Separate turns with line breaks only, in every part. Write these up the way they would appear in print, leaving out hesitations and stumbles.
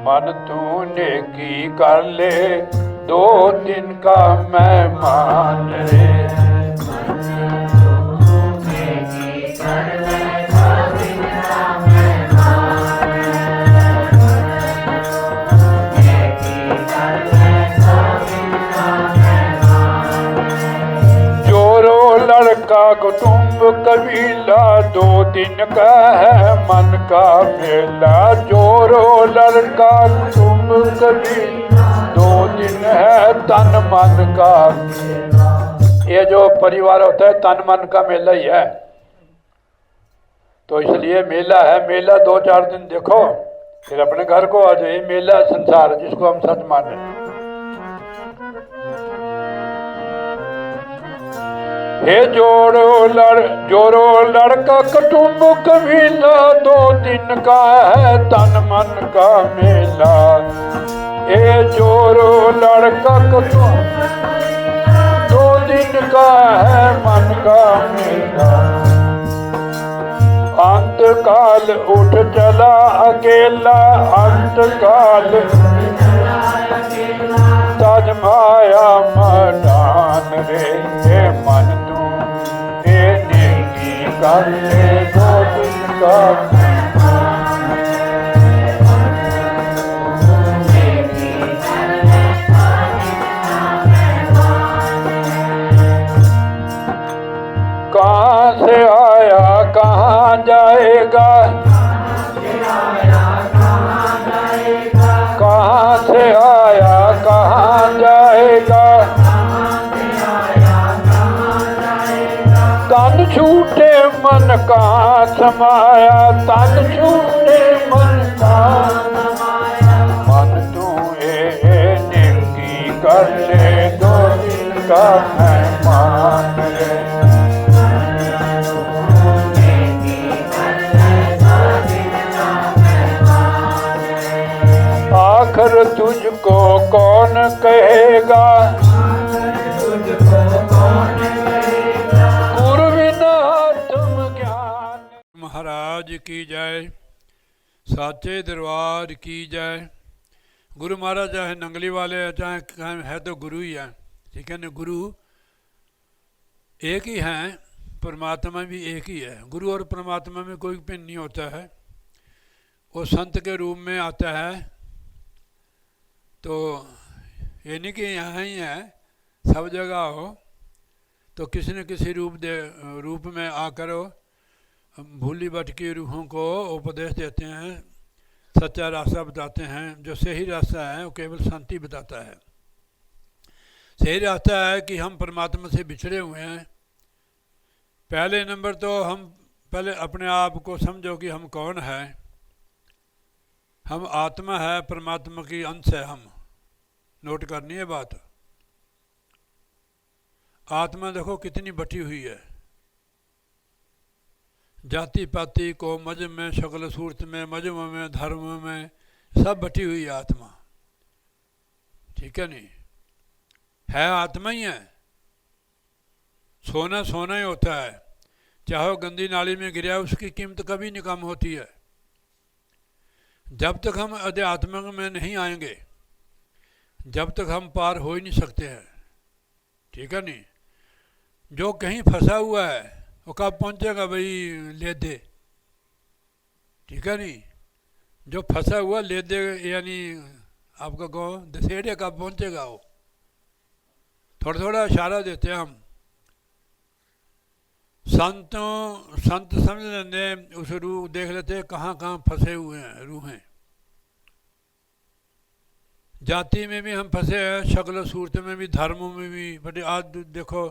मन तूने की कर ले 2 दिन का मेहमान रे। लड़का कुटुंब कबीला 2 दिन का है मन का मेला। जोरो लड़का कुटुंब कबीला 2 दिन है तन मन का। ये जो परिवार होता है तन मन का मेला ही है, तो इसलिए मेला है। मेला 2-4 दिन देखो फिर अपने घर को आ जाए। मेला संसार जिसको हम सच माने। हे जोरो लड़का कुटुंब कबीला 2 दिन का है तन मन का मेला। हे जोरो लड़का कुटुंब 2 दिन का है मन का मेला। अंत काल उठ चला अकेला, अंत काल तज माया मदान रे। हे मन कर ले 2 दिन का कहाँ से आया कहाँ जाएगा, कहाँ से आया कहाँ जाएगा। तन छूटे मन कहाँ समाया, तन छूटे मन कहाँ समाया। मन तू नेकी कर ले 2 दिन का मेहमान रे। आखिर तुझको कौन कहेगा, महाराज की जय, साचे दरबार की जय। गुरु महाराज चाहे नंगली वाले चाहे है तो गुरु ही है, ठीक है ना। गुरु एक ही हैं, परमात्मा भी एक ही है। गुरु और परमात्मा में कोई भिन्न नहीं होता है। वो संत के रूप में आता है, तो ये नहीं कि यहाँ ही है, सब जगह हो, तो किसी न किसी रूप में आकर हो भूली भटकी रूहों को उपदेश देते हैं, सच्चा रास्ता बताते हैं। जो सही रास्ता है वो केवल शांति बताता है। सही रास्ता है कि हम परमात्मा से बिछड़े हुए हैं। पहले नंबर तो हम पहले अपने आप को समझो कि हम कौन है। हम आत्मा है, परमात्मा की अंश है हम। नोट करनी है बात। आत्मा देखो कितनी बटी हुई है, जाति पाति को मजहब में, शक्ल सूरत में, मजहब में, धर्म में, सब बटी हुई है आत्मा, ठीक है नहीं। है आत्मा ही है। सोना सोना ही होता है, चाहे वो गंदी नाली में गिरा, उसकी कीमत कभी नहीं कम होती है। जब तक हम अध्यात्म में नहीं आएंगे, जब तक हम पार हो ही नहीं सकते हैं, ठीक है नहीं। जो कहीं फंसा हुआ है वो कब पहुंचेगा भाई, ले दे, ठीक है नहीं। जो फंसा हुआ ले दे यानी आपका गाँव दशहरे कब पहुंचेगा वो। थोड़ा थोड़ा इशारा देते हैं हम। संत समझ लेते, उस रूह देख लेते कहाँ कहाँ फंसे हुए हैं रूहें। जाति में भी हम फंसे हैं, शक्ल सूरत में भी, धर्मों में भी। बट आज देखो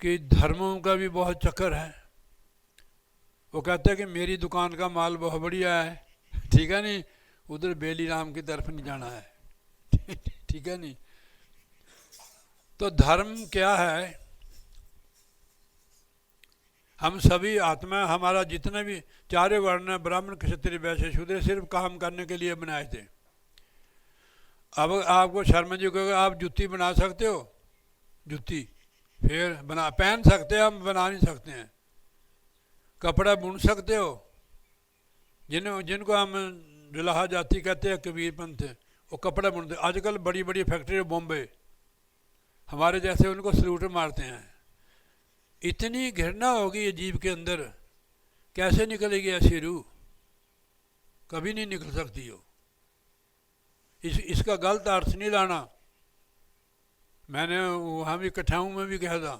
कि धर्मों का भी बहुत चक्कर है। वो कहते हैं कि मेरी दुकान का माल बहुत बढ़िया है, ठीक है नहीं, उधर बेली राम की तरफ नहीं जाना है, ठीक है नहीं। तो धर्म क्या है? हम सभी आत्मा, हमारा जितना भी चारों वर्ण ब्राह्मण क्षत्रिय वैश्य शूद्र सिर्फ काम करने के लिए बनाए थे। अब आपको शर्मा जी को आप जुत्ती बना सकते हो, जुत्ती फिर बना पहन सकते हैं, हम बना नहीं सकते हैं। कपड़ा बुन सकते हो, जिनको हम जुलाहा जाति कहते हैं कबीर पंथ, वो कपड़े बुनते। आजकल बड़ी बड़ी फैक्ट्री बॉम्बे, हमारे जैसे उनको सलूट मारते हैं। इतनी घृणा होगी ये जीव के अंदर, कैसे निकलेगी ऐसी रूह? कभी नहीं निकल सकती हो। इसका गलत अर्थ नहीं लाना। मैंने वहाँ भी कठाऊँ में भी कहा था,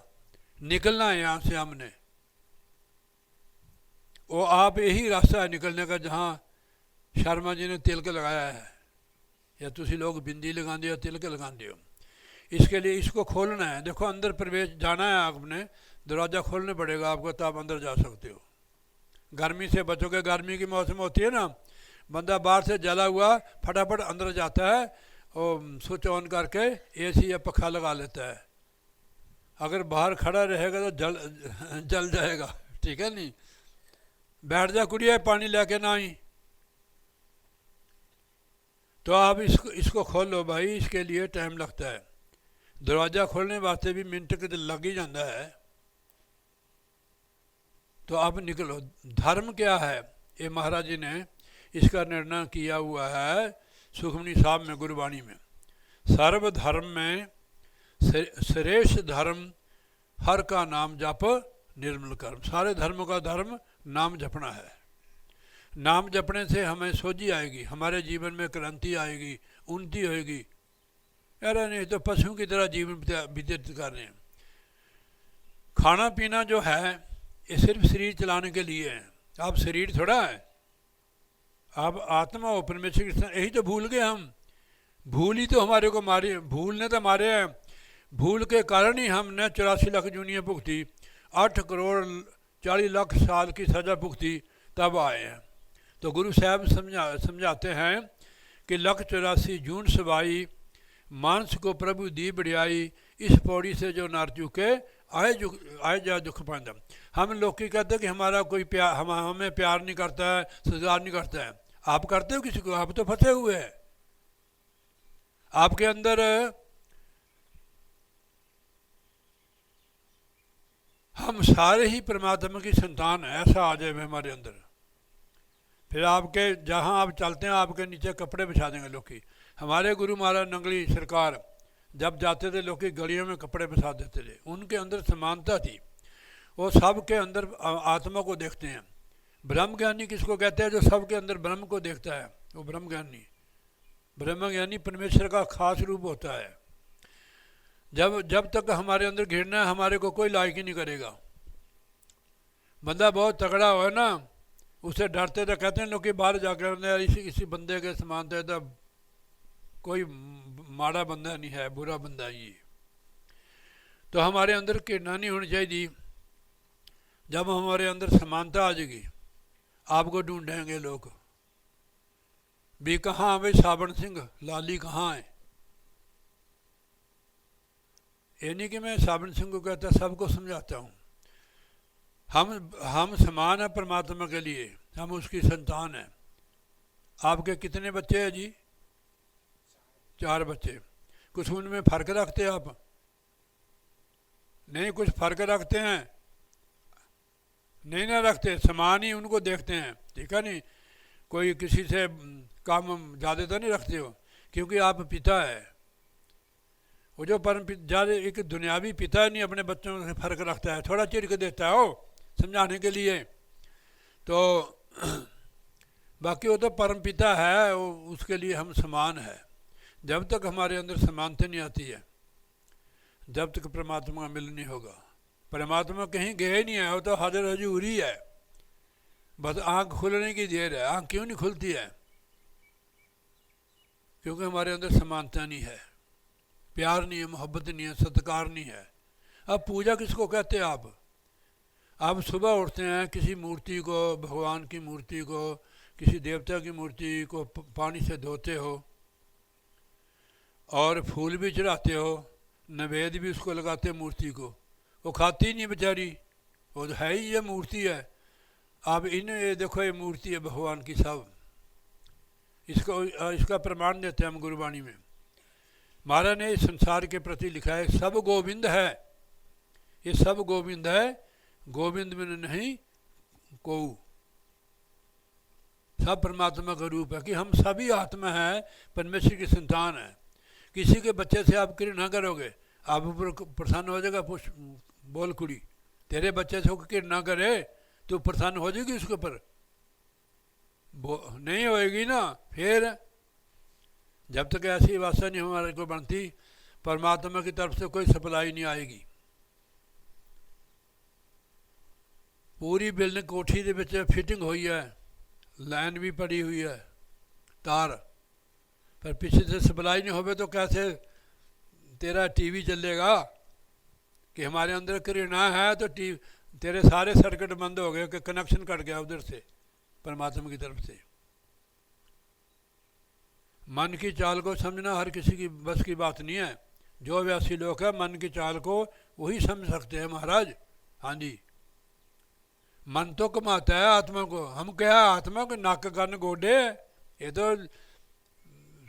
निकलना है यहाँ से हमने। वो आप यही रास्ता है निकलने का जहाँ शर्मा जी ने तिलक लगाया है, या तुसी लोग बिंदी लगाते हो तिलक लगाते हो। इसके लिए इसको खोलना है। देखो अंदर प्रवेश जाना है आपने, दरवाज़ा खोलने पड़ेगा आपको, तब अंदर जा सकते हो। गर्मी से बचोगे, गर्मी की मौसम होती है ना, बंदा बाहर से जला हुआ फटाफट अंदर जाता है और स्विच ऑन करके एसी या पखा लगा लेता है। अगर बाहर खड़ा रहेगा तो जल जाएगा, ठीक है नहीं। बैठ जा कुड़िया, पानी लेके ना आई। तो आप इसको खोलो भाई, इसके लिए टाइम लगता है। दरवाज़ा खोलने वास्ते भी मिनट के लग ही जाता है। तो आप निकलो। धर्म क्या है, ये महाराज जी ने इसका निर्णय किया हुआ है सुखमनी साहब में, गुरबाणी में। सर्व धर्म में श्रेष्ठ धर्म हर का नाम जप निर्मल कर्म। सारे धर्मों का धर्म नाम जपना है। नाम जपने से हमें सोझी आएगी, हमारे जीवन में क्रांति आएगी, उन्नति होएगी। अरे नहीं तो पशुओं की तरह जीवन व्यतीत कर रहे हैं। खाना पीना जो है ये सिर्फ शरीर चलाने के लिए है। आप शरीर थोड़ा है, आप आत्मा हो, परमेश्वर की। यही तो भूल गए हम। भूल ही तो हमारे को मारे, भूल ने तो मारे हैं। भूल के कारण ही हमने 84 लाख जूनियाँ भुगती, 8 करोड़ 40 लाख साल की सज़ा भुगती, तब आए हैं। तो गुरु साहब समझाते हैं कि 184 जून सवाई, मानस को प्रभु दी बढ़ियाई, इस पौड़ी से जो नार चुके आए जा दुख पांदा। हम लोग की कहते हैं कि हमारा कोई प्यार, हमें प्यार नहीं करता है, सत्कार नहीं करता है। आप करते हो किसी को? आप तो फंसे हुए हैं। आपके अंदर हम सारे ही परमात्मा की संतान है, ऐसा आ जाए हमारे अंदर। फिर आपके जहाँ आप चलते हैं आपके नीचे कपड़े बिछा देंगे लोग की। हमारे गुरु महाराज नंगली सरकार जब जाते थे लोग की गलियों में कपड़े बिछा देते थे। उनके अंदर समानता थी, वो सब के अंदर आत्मा को देखते हैं। ब्रह्म ज्ञानी किसको कहते हैं? जो सबके अंदर ब्रह्म को देखता है, वो ब्रह्म ज्ञानी। ब्रह्म ज्ञानी परमेश्वर का खास रूप होता है। जब तक हमारे अंदर घिरना है, हमारे को कोई लायक ही नहीं करेगा। बंदा बहुत तगड़ा हो ना, उसे डरते तो कहते हैं लोग कि बाहर जाकर इसी बंदे के समान थे, तब कोई माड़ा बंदा नहीं है, बुरा बंदा ही है। तो हमारे अंदर घृणा नहीं होनी चाहिए। जब हमारे अंदर समानता आ जाएगी, आपको ढूंढेंगे लोग भी, कहाँ भाई साबन सिंह लाली कहाँ है। ये नहीं कि मैं साबन सिंह को कहता, सबको समझाता हूँ। हम समान है परमात्मा के लिए, हम उसकी संतान हैं। आपके कितने बच्चे हैं जी? 4 बच्चे। कुछ उनमें फ़र्क रखते हैं आप? नहीं, कुछ फ़र्क रखते हैं? नहीं ना रखते, समान ही उनको देखते हैं, ठीक है नहीं। कोई किसी से काम ज़्यादा तो नहीं रखते हो, क्योंकि आप पिता है। वो जो परम ज़्यादा एक दुनियावी पिता नहीं अपने बच्चों से फ़र्क रखता है, थोड़ा चिढ़ के देता है वो समझाने के लिए। तो बाकी वो तो परम पिता है, वो उसके लिए हम समान है। जब तक हमारे अंदर समानता नहीं आती है, जब तक परमात्मा का मिलन नहीं होगा। परमात्मा कहीं गए नहीं है, वो तो हाजिर हजूरी है। बस आँख खुलने की देर है। आँख क्यों नहीं खुलती है? क्योंकि हमारे अंदर समानता नहीं है, प्यार नहीं है, मोहब्बत नहीं है, सत्कार नहीं है। अब पूजा किसको कहते हैं? आप सुबह उठते हैं, किसी मूर्ति को, भगवान की मूर्ति को, किसी देवता की मूर्ति को पानी से धोते हो और फूल भी चढ़ाते हो, नैवेद्य भी उसको लगाते मूर्ति को। वो खाती नहीं बेचारी, वो तो है ही, ये मूर्ति है। आप ये देखो, ये मूर्ति है भगवान की सब। इसका प्रमाण देते हैं हम गुरबाणी में। महाराज ने इस संसार के प्रति लिखा है, सब गोविंद है। ये सब गोविंद है, गोविंद बिन नहीं को। सब परमात्मा का रूप है कि हम सभी आत्मा है, परमेश्वर की संतान है। किसी के बच्चे से आप घृणा करोगे, आप ऊपर प्रसन्न हो जाएगा। बोल कुड़ी, तेरे बच्चे से घृणा करे तो प्रसन्न हो जाएगी उसके ऊपर? नहीं होएगी ना। फिर जब तक ऐसी वासना नहीं हमारे को बनती, परमात्मा की तरफ से कोई सप्लाई नहीं आएगी। पूरी बिल्डिंग कोठी के विच फिटिंग हुई है, लाइन भी पड़ी हुई है, तार, पर पीछे से सप्लाई नहीं होवे तो कैसे तेरा टीवी चलेगा? कि हमारे अंदर घृणा है तो तेरे सारे सर्किट बंद हो गए, कि कनेक्शन कट गया उधर से परमात्मा की तरफ से। मन की चाल को समझना हर किसी की बस की बात नहीं है। जो व्यासी लोग है मन की चाल को वही समझ सकते हैं महाराज। हाँ जी, मन तो कमाता है आत्मा को। हम क्या आत्मा को नाक कान गोडे, ये तो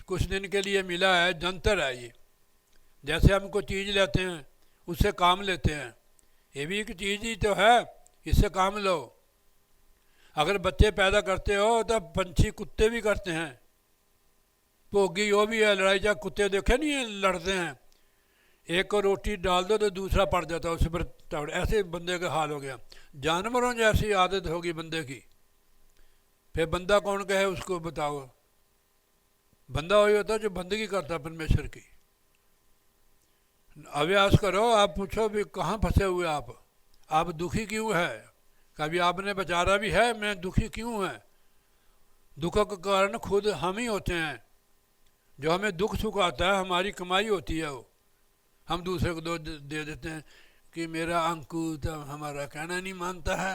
कुछ दिन के लिए मिला है, जंतर है ये। जैसे हम कोई चीज़ लेते हैं उससे काम लेते हैं, ये भी एक चीज़ ही तो है, इससे काम लो। अगर बच्चे पैदा करते हो तो पंछी कुत्ते भी करते हैं, भोगी वो भी है, लड़ाई जा कुत्ते देखे नहीं है लड़ते हैं, एक को रोटी डाल दो तो दूसरा पड़ जाता है उस पर तड़। ऐसे बंदे का हाल हो गया। जानवरों जैसी आदत होगी बंदे की। फिर बंदा कौन कहे उसको बताओ? बंदा वही होता है जो बंदगी करता है परमेश्वर की। अभ्यास करो, आप पूछो भी कहाँ फंसे हुए आप दुखी क्यों है? कभी आपने बेचारा भी है, मैं दुखी क्यों है? दुखों का कारण खुद हम ही होते हैं। जो हमें दुख सुख आता है हमारी कमाई होती है, वो हम दूसरे को दे देते हैं कि मेरा अंकु तो हमारा कहना नहीं मानता है।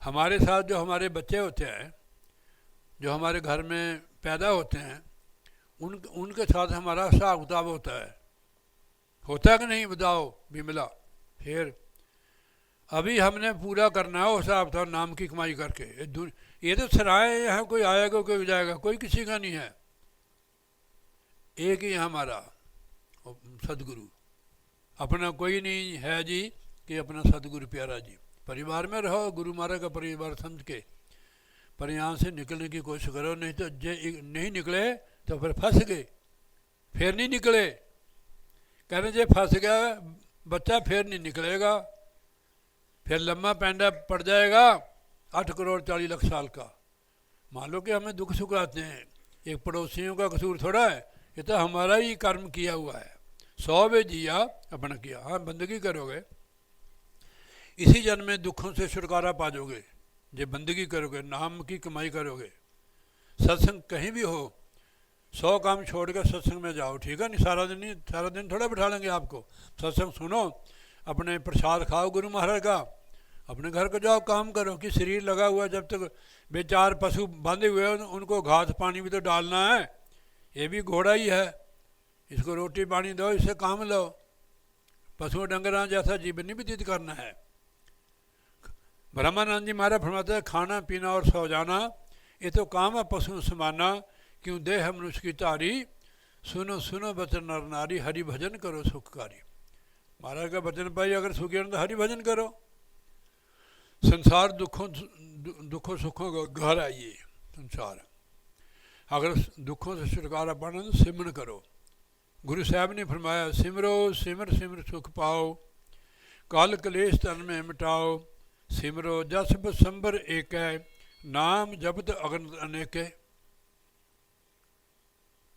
हमारे साथ जो हमारे बच्चे होते हैं, जो हमारे घर में पैदा होते हैं, उनके साथ हमारा हिसाब किताब होता है कि नहीं बताओ बिमला? फिर अभी हमने पूरा करना है वो हिसाब किताब नाम की कमाई करके। ये तो सराय यहाँ कोई आएगा कोई जाएगा, कोई किसी का नहीं है। एक ही हमारा सदगुरु, अपना कोई नहीं है जी कि अपना सदगुरु प्यारा जी। परिवार में रहो, गुरु महाराज का परिवार समझ के, पर यहाँ से निकलने की कोशिश करो, नहीं तो नहीं निकले तो फिर फंस गए, फिर नहीं निकले। कहने जे फंस गया बच्चा फिर नहीं निकलेगा, फिर लम्बा पैंडा पड़ जाएगा 8 करोड़ 40 लाख साल का। मान लो कि हमें दुख सुख आते हैं, एक पड़ोसियों का कसूर थोड़ा है, ये तो हमारा ही कर्म किया हुआ है। 100 वे जिया अपना किया। हाँ, बंदगी करोगे इसी जन्म में दुखों से छुटकारा पा जाओगे, जो बंदगी करोगे, नाम की कमाई करोगे। सत्संग कहीं भी हो, 100 काम छोड़ कर सत्संग में जाओ, ठीक है? नहीं सारा दिन थोड़ा बिठा लेंगे आपको। सत्संग सुनो, अपने प्रसाद खाओ गुरु महाराज का, अपने घर को जाओ, काम करो। कि शरीर लगा हुआ, जब तक बेचार पशु बांधे हुए हैं उनको घास पानी भी तो डालना है, ये भी घोड़ा ही है, इसको रोटी पानी दो, इससे काम लो। पशु डंगरा जैसा जीवन नहीं व्यतीत करना है। ब्रह्मानंद जी महाराज फरमाते हैं, खाना पीना और सो जाना ये तो काम है पशु समाना, क्यों देह मनुष्य की तारी, सुनो सुनो बचन नर नारी, हरि भजन करो सुखकारी। महाराज का वचन पाई अगर सुखी तो हरि भजन करो। संसार दुखों सुखों का घर है ये संसार। अगर दुखों से छुटकारा पाना तो सिमरन करो। गुरु साहब ने फरमाया, सिमरो सिमर सिमर सुख पाओ, काल कलेश तन में मिटाओ, सिमरो जस बसंबर एक है, नाम जपत अगन अनेके।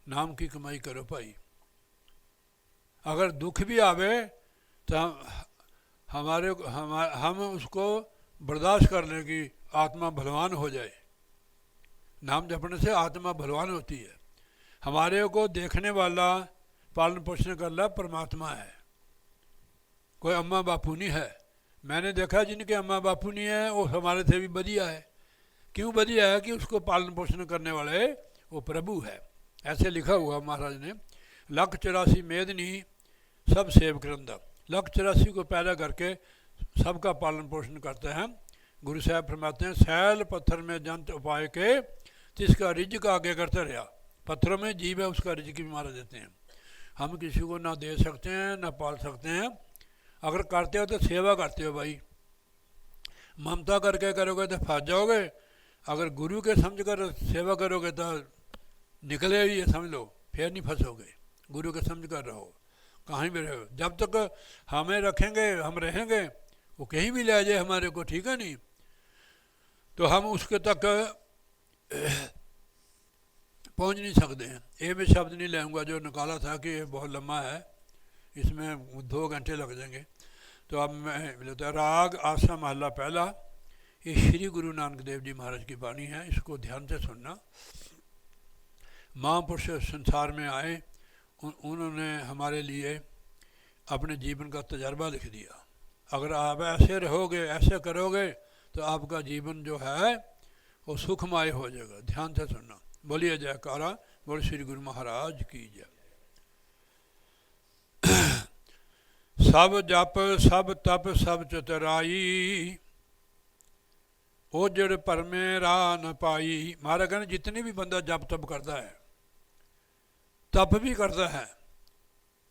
नाम की कमाई करो भाई। अगर दुख भी आवे तो हम उसको बर्दाश्त कर लें कि आत्मा बलवान हो जाए। नाम जपने से आत्मा बलवान होती है। हमारे को देखने वाला, पालन पोषण करना परमात्मा है, कोई अम्मा बापू नहीं है। मैंने देखा जिनके अम्मा बापू नहीं है वो हमारे से भी बढ़िया है। क्यों बढ़िया है? कि उसको पालन पोषण करने वाले वो प्रभु है। ऐसे लिखा हुआ महाराज ने, 184 मेदनी सब सेव करंदा। 184 को पैदा करके सबका पालन पोषण करते हैं। गुरु साहब फरमाते हैं, सैल पत्थर में जंत उपाय के, जिसका रिज्क आगे करते रहा। पत्थरों में जीव है, उसका रिज्क भी मारा देते हैं। हम किसी को ना दे सकते हैं ना पाल सकते हैं। अगर करते हो तो सेवा करते हो भाई। ममता करके करोगे तो फंस जाओगे, अगर गुरु के समझ कर सेवा करोगे तो निकले ही समझ लो, फिर नहीं फंसोगे। गुरु के समझ कर रहो, कहीं भी रहो। जब तक हमें रखेंगे, हम रहेंगे, वो कहीं भी ले जाए हमारे को, ठीक है नहीं, तो हम उसके तक पहुंच नहीं सकते हैं। ये मैं शब्द नहीं लेऊंगा जो निकाला था कि ये बहुत लम्बा है, इसमें 2 घंटे लग जाएंगे। तो अब मैं बोलता राग आसा महला पहला, ये श्री गुरु नानक देव जी महाराज की वाणी है, इसको ध्यान से सुनना। महापुरुष संसार में आए, उन्होंने हमारे लिए अपने जीवन का तजर्बा लिख दिया। अगर आप ऐसे रहोगे, ऐसे करोगे, तो आपका जीवन जो है वो सुखमय हो जाएगा। ध्यान से सुनना। बोलिए जयकारा, बोल श्री गुरु महाराज की जय। सब जप सब तप सब चतुराई, ओजड़ परमे राह न पाई। महाराज कहने जितने भी बंदा जप तप करता है, तप भी करता है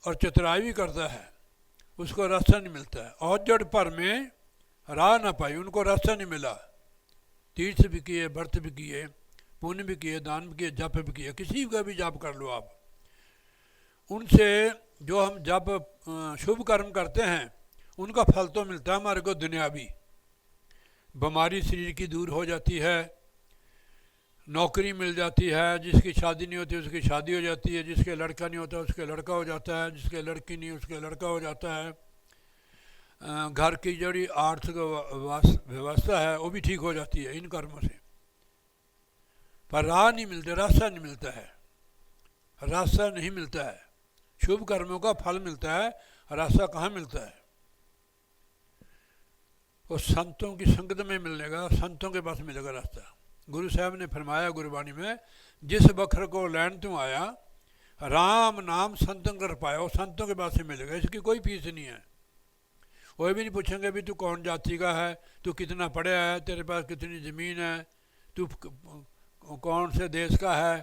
और चतुराई भी करता है, उसको रास्ता नहीं मिलता है। ओजड़ पर में राह न पाई, उनको रास्ता नहीं मिला। तीर्थ भी किए, व्रत भी किए, पुण्य भी किए, दान भी किए, जप भी किए, किसी का भी जप कर लो आप। उनसे जो हम जप शुभ कर्म करते हैं, उनका फल तो मिलता है हमारे को दुनियावी। बीमारी शरीर की दूर हो जाती है, नौकरी मिल जाती है, जिसकी शादी नहीं होती उसकी शादी हो जाती है, जिसके लड़का नहीं होता उसके लड़का हो जाता है, जिसके लड़की नहीं उसके लड़का हो जाता है। घर की जड़ी आर्थिक व्यवस्था है वो भी ठीक हो जाती है इन कर्मों से। पर राह नहीं मिलते, रास्ता नहीं मिलता है, रास्ता नहीं मिलता है। शुभ कर्मों का फल मिलता है, रास्ता कहाँ मिलता है? वो संतों की संगत में मिलेगा, संतों के पास मिलेगा रास्ता। गुरु साहब ने फरमाया गुरबाणी में, जिस बखर को लैन तू आया, राम नाम संतों कर पाया, वो संतों के पास से मिलेगा। इसकी कोई फीस नहीं है। वो भी नहीं पूछेंगे भी तू कौन जाति का है, तू कितना पढ़ा है, तेरे पास कितनी ज़मीन है, तू कौन से देश का है।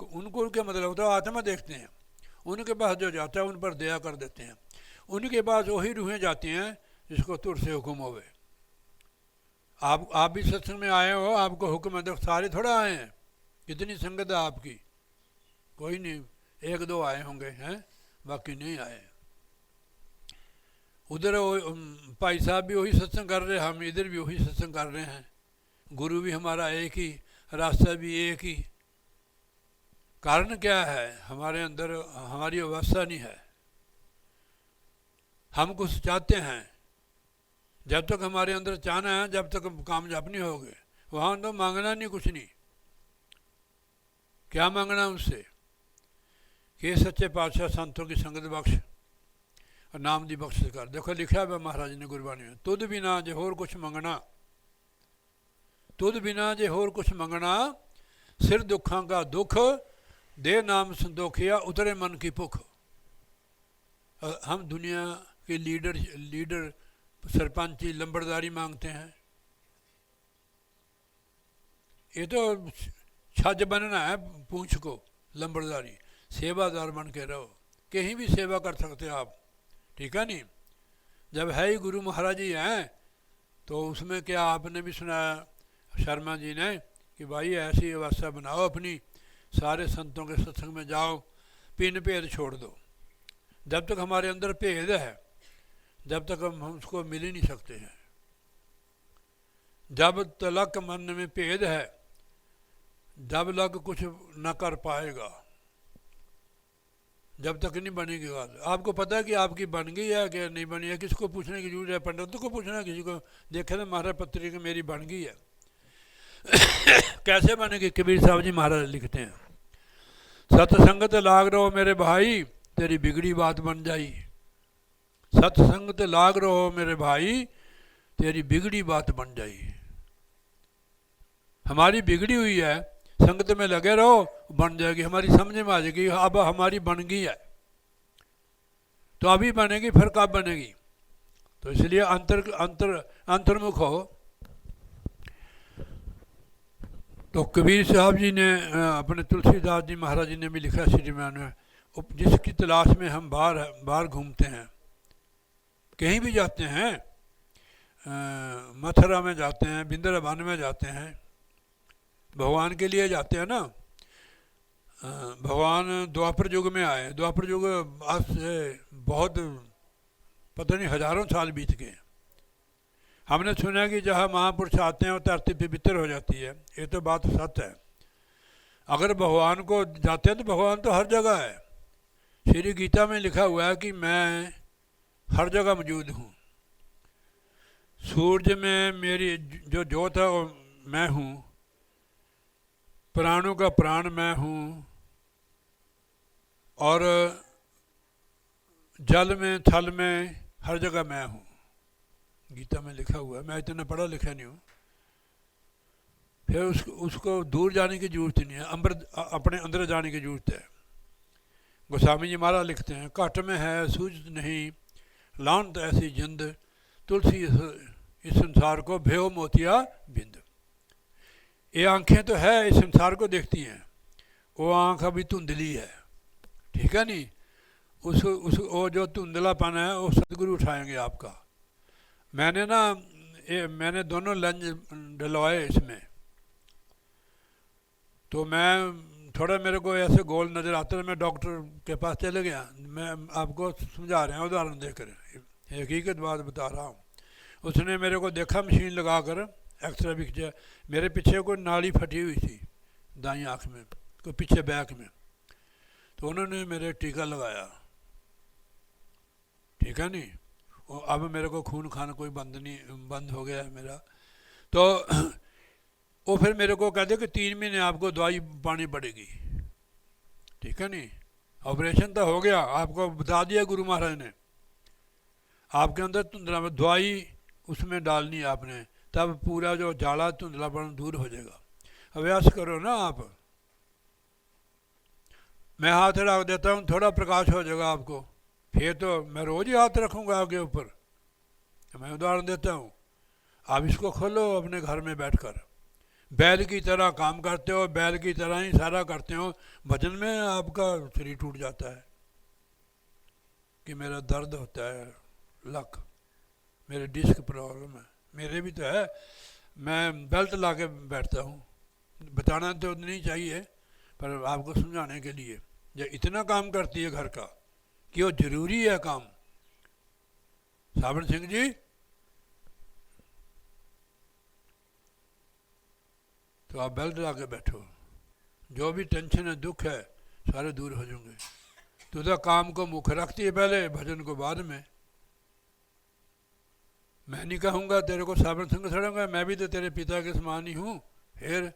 उनको क्या मतलब, तो आत्मा देखते हैं। उनके पास जो जाता है उन पर दया कर देते हैं। उनके पास वही रूहें जाती हैं जिसको तुर से हुक्म होवे। आप भी सत्संग में आए हो, आपको हुक्म है, तो सारे थोड़ा आए हैं। कितनी संगत है आपकी? कोई नहीं, 1-2 आए होंगे हैं, बाकी नहीं आए। उधर भाई साहब भी वही सत्संग कर रहे हैं, हम इधर भी वही सत्संग कर रहे हैं। गुरु भी हमारा एक ही, रास्ता भी एक ही। कारण क्या है? हमारे अंदर हमारी अवस्था नहीं है। हम कुछ चाहते हैं, जब तक हमारे अंदर चाहना है, जब तक कामयाब नहीं होगे। वहाँ तो मांगना नहीं, कुछ नहीं। क्या मांगना उससे? कि सच्चे पातशाह संतों की संगत बख्श और नाम दी बख्श कर। देखो लिखा है महाराज ने गुरबाणी में, तुद बिना जे होर कुछ मंगना, तुद बिना जे होर कुछ मंगना, सिर दुखों का दुख, दे नाम संतोखिया, उतरे मन की भुख। हम दुनिया के लीडर सरपंची लंबरदारी मांगते हैं। ये तो छज बनना है पूंछ को, लंबरदारी। सेवादार बन के रहो, कहीं भी सेवा कर सकते हो आप, ठीक है नहीं? जब है ही गुरु महाराज जी हैं, तो उसमें क्या आपने भी सुनाया शर्मा जी ने कि भाई ऐसी अवस्था बनाओ अपनी, सारे संतों के सत्संग में जाओ, पिन भेद छोड़ दो। जब तक हमारे अंदर भेद है, जब तक हम उसको मिल ही नहीं सकते हैं। जब तलक मन में भेद है, जब लग कुछ न कर पाएगा, जब तक नहीं बनेगी बात। आपको पता है कि आपकी बन गई है कि नहीं बनी है? किसको पूछने की जरूरत है? पंडितों को पूछना, किसी को देखे ना महाराज पत्रिका मेरी बन गई है। कैसे बनेगी? कबीर साहब जी महाराज लिखते हैं, सत्संगत लाग रहो मेरे भाई, तेरी बिगड़ी बात बन जाई। सत्संगत लाग रहो मेरे भाई, तेरी बिगड़ी बात बन जाई। हमारी बिगड़ी हुई है, संगत में लगे रहो, बन जाएगी, हमारी समझ में आ जाएगी। अब हमारी बन गई है, तो अभी बनेगी, फिर कब बनेगी? तो इसलिए अंतर्मुख हो। तो कबीर साहब जी ने अपने तुलसीदास जी महाराज जी ने भी लिखा श्रीमान में, जिसकी तलाश में हम बाहर घूमते हैं, कहीं भी जाते हैं, मथुरा में जाते हैं, वृंदावन में जाते हैं, भगवान के लिए जाते हैं ना। भगवान द्वापर युग में आए, द्वापर युग आज से बहुत पता नहीं हजारों साल बीत गए। हमने सुना कि जहाँ महापुरुष आते हैं वो धरती पवित्र हो जाती है, ये तो बात सच है। अगर भगवान को जाते हैं तो भगवान तो हर जगह है। श्री गीता में लिखा हुआ है कि मैं हर जगह मौजूद हूँ। सूरज में मेरी जो ज्योत है वो मैं हूँ, प्राणों का प्राण मैं हूँ, और जल में थल में हर जगह मैं हूँ। गीता में लिखा हुआ है, मैं इतना पढ़ा लिखा नहीं हूँ। फिर उसको दूर जाने की जरूरत ही नहीं है, अपने अंदर जाने की जरूरत है। गोस्वामी जी महाराज लिखते हैं, घट में है सूझ नहीं लानत ऐसी जिंद, तुलसी इस संसार को भेव मोतिया बिंद। ये आंखें तो है, इस संसार को देखती हैं, वो आंख अभी धुंधली है, ठीक है नहीं। उस वो जो धुंधलापन है वो सदगुरु उठाएंगे आपका। मैंने दोनों लेंस डलवाए इसमें, तो मैं थोड़ा मेरे को ऐसे गोल नज़र आते हैं, मैं डॉक्टर के पास चले गया। मैं आपको समझा रहा हूँ उदाहरण देकर, हकीकत बात बता रहा हूँ। उसने मेरे को देखा मशीन लगा कर, एक्सरे भी खींचा, मेरे पीछे कोई नाली फटी हुई थी दाईं आँख में, कोई पीछे बैक में, तो उन्होंने मेरे टीका लगाया, ठीक है नहीं। अब मेरे को खून खाना कोई बंद हो गया है मेरा। तो वो फिर मेरे को कहते कि 3 महीने आपको दवाई पानी पड़ेगी, ठीक है नहीं। ऑपरेशन तो हो गया, आपको बता दिया गुरु महाराज ने, आपके अंदर धुंधला में दवाई उसमें डालनी है आपने, तब पूरा जो जाला धुंधलापन दूर हो जाएगा। अभ्यास करो ना आप, मैं हाथ रख देता हूँ, थोड़ा प्रकाश हो जाएगा आपको, फिर तो मैं रोज ही हाथ रखूँगा आपके ऊपर। मैं उदाहरण देता हूँ, आप इसको खोलो अपने घर में बैठकर, बैल की तरह काम करते हो, बैल की तरह ही सारा करते हो, भजन में आपका शरीर टूट जाता है कि मेरा दर्द होता है लक, मेरे डिस्क प्रॉब्लम है, मेरे भी तो है, मैं बेल्ट ला के बैठता हूँ। बताना तो नहीं चाहिए, पर आपको समझाने के लिए, जो इतना काम करती है घर का कि वो जरूरी है काम। सावन सिंह जी, तो आप बेल्ट ला के बैठो, जो भी टेंशन है दुख है सारे दूर हो जाएंगे। तुझा काम को मुख रखती है पहले, भजन को बाद में। मैं नहीं कहूँगा तेरे को सावन सिंह छड़ूंगा, मैं भी तो तेरे पिता के समान ही हूँ। फिर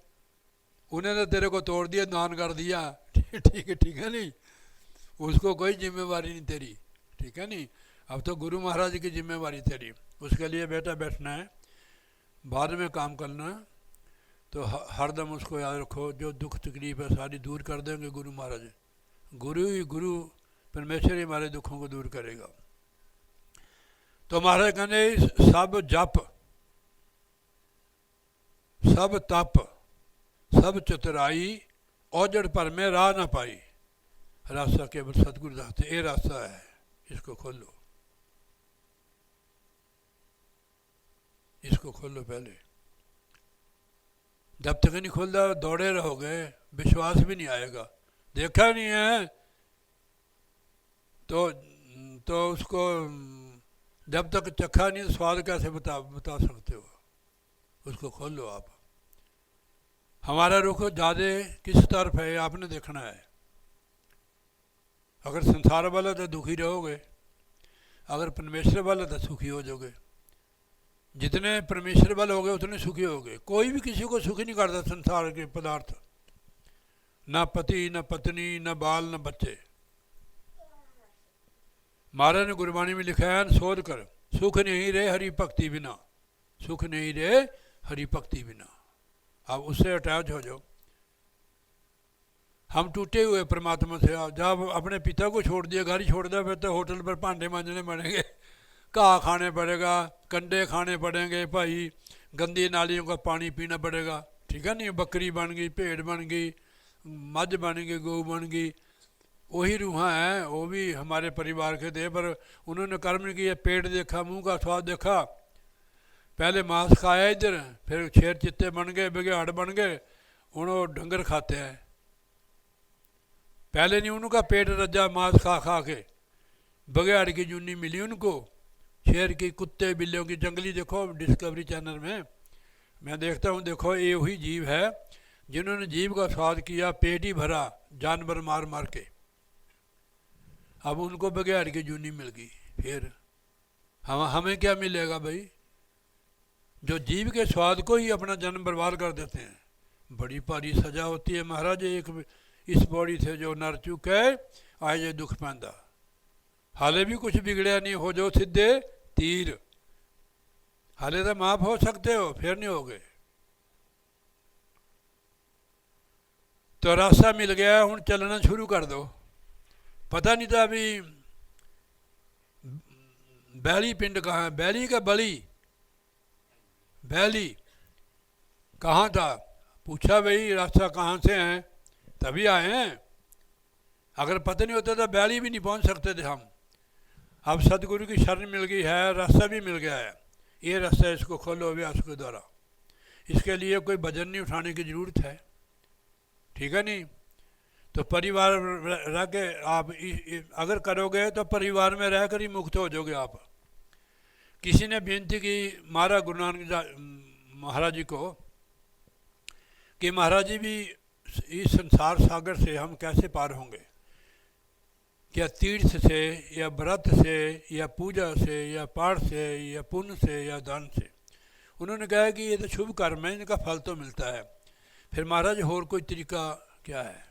उन्हें तो तेरे को तोड़ दिया, दान कर दिया, ठीक है नहीं, उसको कोई जिम्मेवारी नहीं तेरी, ठीक है नहीं। अब तो गुरु महाराज की जिम्मेवारी तेरी, उसके लिए बेटा बैठना है, बाद में काम करना है। तो हरदम उसको याद रखो, जो दुख तकलीफ है सारी दूर कर देंगे गुरु महाराज। गुरु परमेश्वर ही हमारे दुखों को दूर करेगा। तो महाराज कहने सब जप, सब तप, सब चतुराई, औजड़ पर में राह ना पाई, रास्ता केवल सतगुरु दास, ये रास्ता है, इसको खोलो, इसको खोलो पहले। जब तक नहीं खुलता दौड़े रहोगे, विश्वास भी नहीं आएगा। देखा नहीं है तो उसको जब तक चखा नहीं, स्वाद कैसे बता सकते हो। उसको खोलो आप। हमारा रुख ज़्यादा किस तरफ है आपने देखना है। अगर संसार वाला तो दुखी रहोगे, अगर परमेश्वर वाला तो सुखी हो जाओगे। जितने परमेश्वर वाले हो गए उतने सुखी हो गए। कोई भी किसी को सुखी नहीं करता संसार के पदार्थ, ना पति न पत्नी न बाल न बच्चे। महाराज ने गुरबाणी में लिखा है, शोध कर, सुख नहीं रहे हरि भक्ति बिना, सुख नहीं रहे हरि भक्ति बिना। आप उससे अटैच हो जाओ। हम टूटे हुए परमात्मा से, जब अपने पिता को छोड़ दिया, घर ही छोड़ दिया, फिर तो होटल पर भांडे मांजने पड़ेंगे, घाह खाने पड़ेगा, कंडे खाने पड़ेंगे भाई, गंदी नालियों का पानी पीना पड़ेगा, ठीक है नहीं। बकरी बन गई, भेड़ बन गई, मझ बन गई, गौ बन गई, वही रूहां हैं, वो भी हमारे परिवार के थे, पर उन्होंने कर्म नहीं किया। पेट देखा, मुंह का स्वाद देखा, पहले मांस खाया इधर, फिर शेर चित्ते बन गए, बघियाड़ बन गए, हूँ वो डंगर खाते हैं। पहले नहीं उनका पेट रजा मांस खा खा के, बघियाड़ की जूनी मिली उनको, शेर की, कुत्ते बिल्लियों की, जंगली देखो डिस्कवरी चैनल में मैं देखता हूँ, देखो ये वही जीव है जिन्होंने जीव का स्वाद किया, पेट ही भरा जानवर मार मार के, अब उनको बघियाड़ की जूनी मिल गई। फिर हमें क्या मिलेगा भाई, जो जीव के स्वाद को ही अपना जन्म बर्बाद कर देते हैं। बड़ी भारी सजा होती है महाराज, एक इस बॉडी से जो नर चुके आज ये दुख पैदा, हाले भी कुछ बिगड़या नहीं, हो जो सीधे तीर, हाले तो माफ हो सकते हो, फिर नहीं हो गए। तो रास्ता मिल गया, हूँ चलना शुरू कर दो। पता नहीं था अभी बैली पिंड कहाँ है, बैली का बली, बैली कहाँ था, पूछा भाई रास्ता कहाँ से हैं, तभी आए हैं, अगर पता नहीं होता तो बैली भी नहीं पहुँच सकते थे हम। अब सदगुरु की शरण मिल गई है, रास्ता भी मिल गया है, ये रास्ता इसको खोलो अभ्यास के द्वारा। इसके लिए कोई भजन नहीं उठाने की ज़रूरत है, ठीक है नहीं। तो परिवार रह के आप अगर करोगे तो परिवार में रह कर ही मुक्त हो जाओगे आप। किसी ने बेनती की महाराज गुरु नानक महाराज जी को कि महाराज जी भी इस संसार सागर से हम कैसे पार होंगे, क्या तीर्थ से या व्रत से या पूजा से या पाठ से या पुण्य से या दान से। उन्होंने कहा कि ये तो शुभ कर्म है, इनका फल तो मिलता है। फिर महाराज और कोई तरीका क्या है।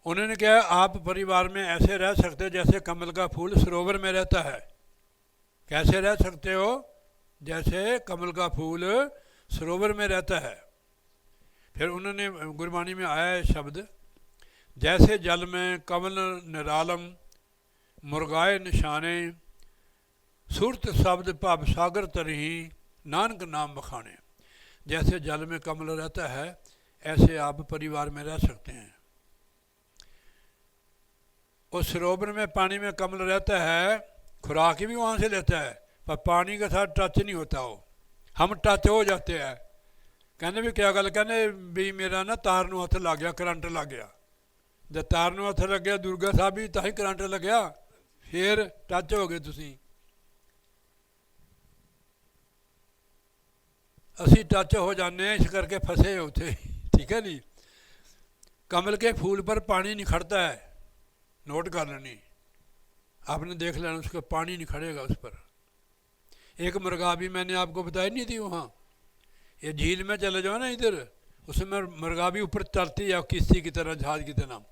उन्होंने कहा आप परिवार में ऐसे रह सकते हो जैसे कमल का फूल सरोवर में रहता है। कैसे रह सकते हो, जैसे कमल का फूल सरोवर में रहता है। फिर उन्होंने गुरबाणी में आया है शब्द, जैसे जल में कमल निरालम मुर्गाए निशाने, सुरत शब्द भव सागर तरही नानक नाम बखाने। जैसे जल में कमल रहता है ऐसे आप परिवार में रह सकते हैं। उस सरोवर में पानी में कमल रहता है, खुराक भी वहाँ से लेता है, पर पानी के साथ टच नहीं होता हो, हम टच हो जाते हैं। कहने भी क्या गल, कहने भी मेरा ना तार नूं हथ लग गया, करंट लग गया। जब तार नूं हथ लग गया दुर्गा साहब भी तां ही करंट लग गया, फिर टच हो गए तुसी। असी टच हो जाने इस करके फसे उथे, ठीक है नहीं। कमल के फूल पर पानी नहीं खड़ता है, नोट कर लेनी, आपने देख लेना, उसका पानी नहीं खड़ेगा उस पर। एक मुर्गा भी मैंने आपको बताई नहीं थी, वहाँ ये झील में चले जाओ ना इधर, उसमें मुर्गा भी ऊपर चलती है किस्ती की तरह, जहाज की तरह,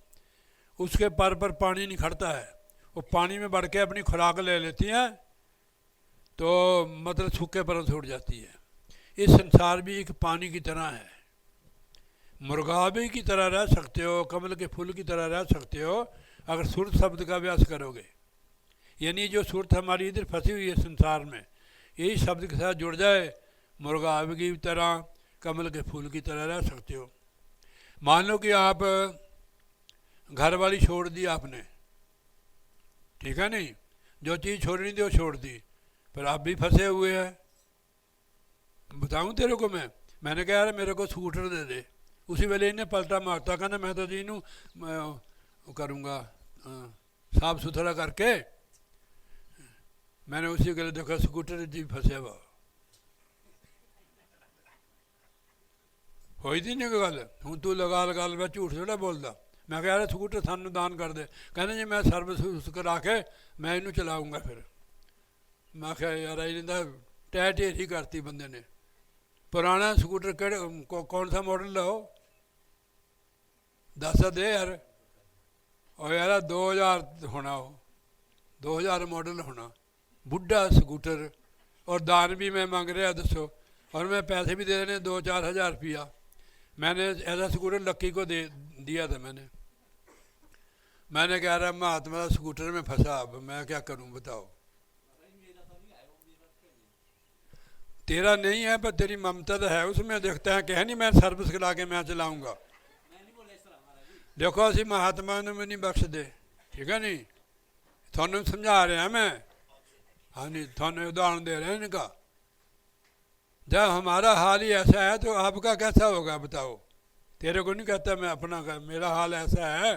उसके पर पानी नहीं खड़ता है, वो पानी में बढ़ के अपनी खुराक ले लेती हैं, तो मतलब सूखे पर छूट जाती है। इस संसार भी एक पानी की तरह है, मुर्गा भी की तरह रह सकते हो, कमल के फूल की तरह रह सकते हो अगर सुरत शब्द का अभ्यास करोगे। यानी जो सुरत हमारी इधर फंसी हुई है संसार में, यही शब्द के साथ जुड़ जाए, मुर्गा की तरह कमल के फूल की तरह रह सकते हो। मान लो कि आप घर वाली छोड़ दी आपने, ठीक है नहीं, जो चीज़ छोड़नी थी वो छोड़ दी, पर आप भी फंसे हुए हैं। बताऊं तेरे को मैंने कहा यार मेरे को स्कूटर दे दे, उसी वेले इन्हें पलटा मारता, कहना मैं तो जी करूँगा साफ सुथरा करके। मैंने उसी गले देखा स्कूटर जी फंसे हुआ। होई थी नहीं गल, हूँ तू लगा लगा मैं झूठ थोड़ा बोलता। मैं कहा यार स्कूटर सानू दान कर दे, कहने जी मैं सर्विस करा के मैं इनू चलाऊँगा। फिर मैं क्या यार इन्हें टै ढेर ही करती बंदे ने। पुराना स्कूटर केड़े कौन सा मॉडल लो दस दे यार, और यार 2000 होना, वो 2000 मॉडल होना, बुढ़ा स्कूटर, और दान भी मैं मांग रहा दसो, और मैं पैसे भी दे देने 2-4 हज़ार रुपया। मैंने ऐसा स्कूटर लक्की को दे दिया था। मैंने कह रहा महात्मा स्कूटर में फंसा, अब मैं क्या करूं बताओ। तेरा नहीं है पर तेरी ममता तो है उसमें, देखता है कह नहीं मैं सर्विस करा के मैं चलाऊँगा। देखो असी महात्मा ने भी नहीं बख्श दे, ठीक है नहीं, थानू समझा रहा मैं, हाँ नहीं थानू उदाहरण दे रहे हैं इनका। जब हमारा हाल ही ऐसा है तो आपका कैसा होगा बताओ। तेरे को नहीं कहता मैं अपना कर, मेरा हाल ऐसा है।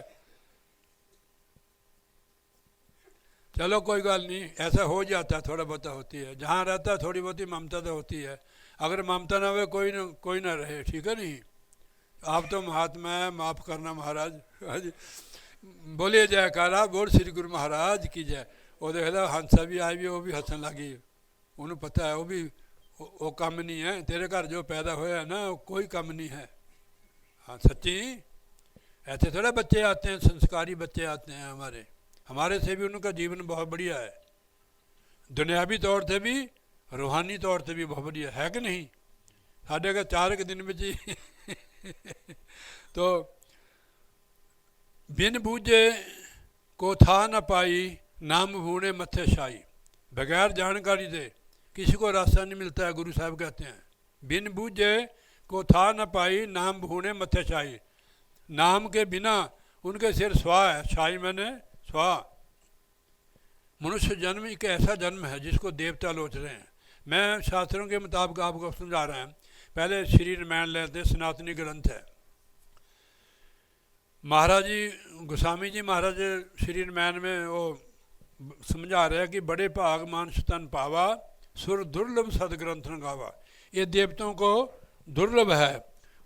चलो कोई गल नहीं, ऐसा हो जाता है, थोड़ा बहुत होती है, जहाँ रहता है थोड़ी बहुत ममता तो होती है। अगर ममता ना हो कोई ना रहे, ठीक है नहीं। आप तो महात्मा है, माफ़ करना महाराज। आज बोलिए जयकारा, बोल श्री गुरु महाराज की जय। वो देख लो हंसा भी आई भी, वो भी हंसन लगी, उन्हें पता है वो कम नहीं है। तेरे घर जो पैदा होया है ना वो कोई कम नहीं है। हाँ सच्ची, ऐसे थोड़े बच्चे आते हैं, संस्कारी बच्चे आते हैं हमारे से भी उनका जीवन बहुत बढ़िया है, दुनियावी तौर से भी रूहानी तौर से भी बहुत बढ़िया है कि नहीं। साढ़े का 4 दिन में जी तो बिन बूझे को था न पाई, नाम भूने मत्थे शाई। बगैर जानकारी से किसी को रास्ता नहीं मिलता है, गुरु साहब कहते हैं। बिन बूझे को था न पाई, नाम भूने मत्थे शाई। नाम के बिना उनके सिर स्वा है, शाही मैंने स्वा। मनुष्य जन्म एक ऐसा जन्म है जिसको देवता लोच रहे हैं। मैं शास्त्रों के मुताबिक आपको समझा रहा हूँ। पहले श्री रामायण लेते, सनातनी ग्रंथ है। महाराज जी गोस्वामी जी महाराज श्री रामायण में वो समझा रहे हैं कि बड़े भाग मानुष तन पावा, सुर दुर्लभ सदग्रंथ न गावा। ये देवताओं को दुर्लभ है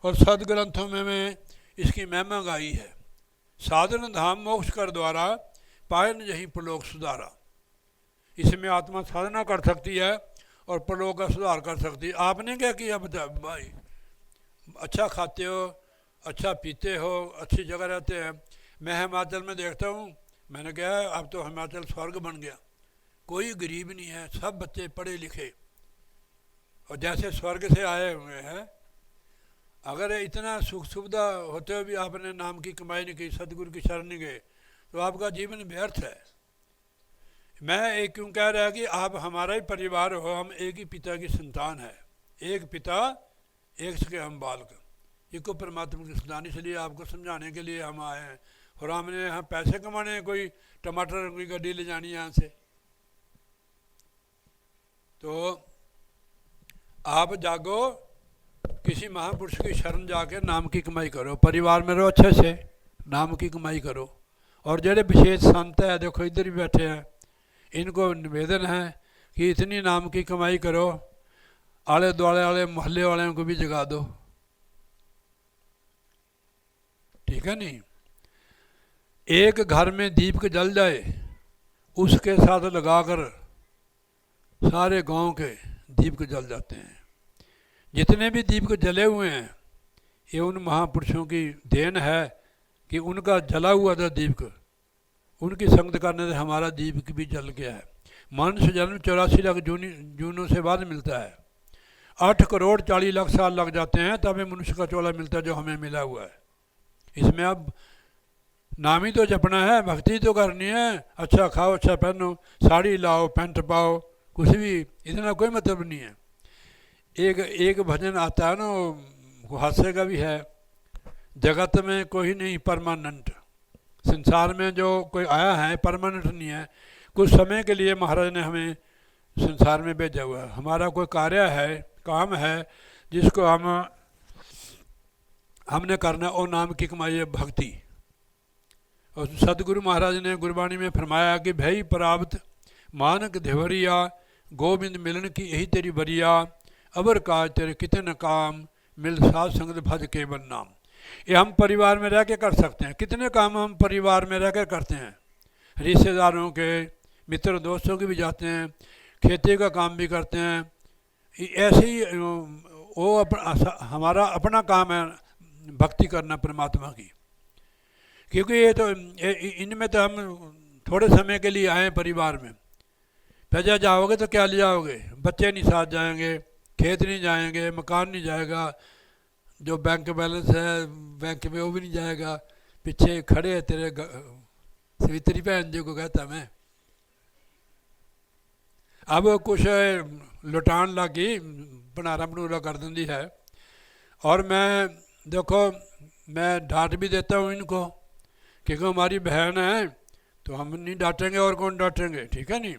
और सदग्रंथों में इसकी महिमा गाई है। साधन धाम मोक्ष कर द्वारा, पाए न यही प्रलोक सुधारा। इसमें आत्मा साधना कर सकती है और प्रलोक का सुधार कर सकती है। आपने क्या किया बता भाई? अच्छा खाते हो, अच्छा पीते हो, अच्छी जगह रहते हैं। मैं हिमाचल में देखता हूँ, मैंने कहा अब तो हिमाचल स्वर्ग बन गया, कोई गरीब नहीं है, सब बच्चे पढ़े लिखे और जैसे स्वर्ग से आए हुए हैं। अगर इतना सुख सुविधा होते हुए भी आपने नाम की कमाई नहीं की, सदगुरु की शरण नहीं गए, तो आपका जीवन व्यर्थ है। मैं एक क्यों कह रहा कि आप हमारा ही परिवार हो, हम एक ही पिता की संतान है, एक पिता एक सके हम बालक, इको परमात्मा की संतान। इसलिए आपको समझाने के लिए हम आए हैं। और हमने यहाँ पैसे कमाने हैं, कोई टमाटर की गड्डी ले जानी है यहाँ से। तो आप जागो, किसी महापुरुष की शरण जाके नाम की कमाई करो, परिवार में रहो अच्छे से, नाम की कमाई करो। और जेडे विशेष संत है, देखो इधर भी बैठे हैं, इनको निवेदन है कि इतनी नाम की कमाई करो, आले दुआले वाले मोहल्ले वाले को भी जगा दो, ठीक है नहीं। एक घर में दीपक जल जाए, उसके साथ लगाकर सारे गांव के दीपक जल जाते हैं। जितने भी दीपक जले हुए हैं ये उन महापुरुषों की देन है कि उनका जला हुआ था दीपक, उनकी संगत करने से हमारा दीपक भी जल गया है। मनुष्य जन्म 84 लाख जूनों से बाद मिलता है। 8 करोड़ 40 लाख साल लग जाते हैं तब मनुष्य का चोला मिलता है जो हमें मिला हुआ है। इसमें अब नाम ही तो जपना है, भक्ति तो करनी है। अच्छा खाओ, अच्छा पहनो, साड़ी लाओ, पैंट पाओ, कुछ भी इतना कोई मतलब नहीं है। एक भजन आता है ना, वो हास्य का भी है, जगत में कोई नहीं परमानेंट। संसार में जो कोई आया है परमानेंट नहीं है, कुछ समय के लिए महाराज ने हमें संसार में भेजा हुआ है। हमारा कोई कार्य है, काम है जिसको हमने करना, और नाम की कमाई है भक्ति। और सदगुरु महाराज ने गुरबाणी में फरमाया कि भई प्राप्त मानक देवरिया, गोविंद मिलन की यही तेरी बरिया, अबर काज तेरे कितने काम, मिल साध संगत भज केवल नाम। ये हम परिवार में रह के कर सकते हैं। कितने काम हम परिवार में रह कर करते हैं, रिश्तेदारों के, मित्र दोस्तों के भी जाते हैं, खेती का काम भी करते हैं। ऐसे ही वो हमारा अपना काम है भक्ति करना परमात्मा की। क्योंकि ये तो इनमें तो हम थोड़े समय के लिए आए परिवार में, फिर जाओगे तो क्या ले जाओगे? बच्चे नहीं साथ जाएंगे, खेत नहीं जाएंगे, मकान नहीं जाएगा, जो बैंक बैलेंस है बैंक में वो भी नहीं जाएगा। पीछे खड़े है तेरे सवित्री बहन जी को कहता मैं, अब कुछ लुटान लगी, बनारा बनूरा कर दी है। और मैं देखो मैं डांट भी देता हूँ इनको, क्योंकि हमारी बहन है तो हम नहीं डांटेंगे और कौन डांटेंगे, ठीक है नहीं।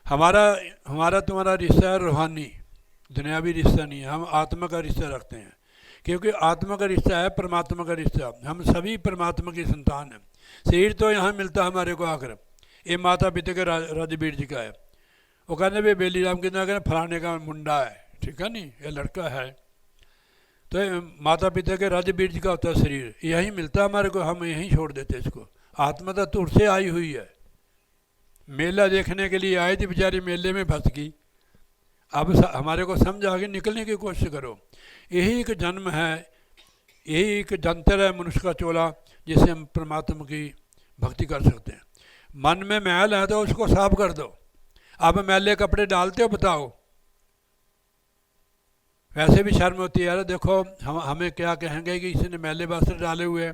हमारा तुम्हारा रिश्ता है रूहानी, दुनियावी रिश्ता नहीं है, हम आत्मा का रिश्ता रखते हैं, क्योंकि आत्मा का रिश्ता है परमात्मा का रिश्ता। हम सभी परमात्मा की संतान हैं। शरीर तो यहाँ मिलता है हमारे को आकर, ये माता पिता के राजवीर जी का है। वो कहते भाई बेली राम कितना कहते फलाने का मुंडा है, ठीक है नहीं, ये लड़का है। तो ये माता पिता के राजवीर जी का होता है शरीर, यहीं मिलता है हमारे को, हम यहीं छोड़ देते हैं इसको। आत्मा तो दूर से आई हुई है, मेला देखने के लिए आई थी बेचारी, मेले में फंस गई। अब हमारे को समझ आगे निकलने की कोशिश करो। यही एक जन्म है, यही एक जंतर है मनुष्य का चोला, जिससे हम परमात्मा की भक्ति कर सकते हैं। मन में मैल है तो उसको साफ कर दो। आप मैले कपड़े डालते हो बताओ? वैसे भी शर्म होती है यार, देखो हमें क्या कहेंगे कि किसी ने मैले वस्त्र डाले हुए,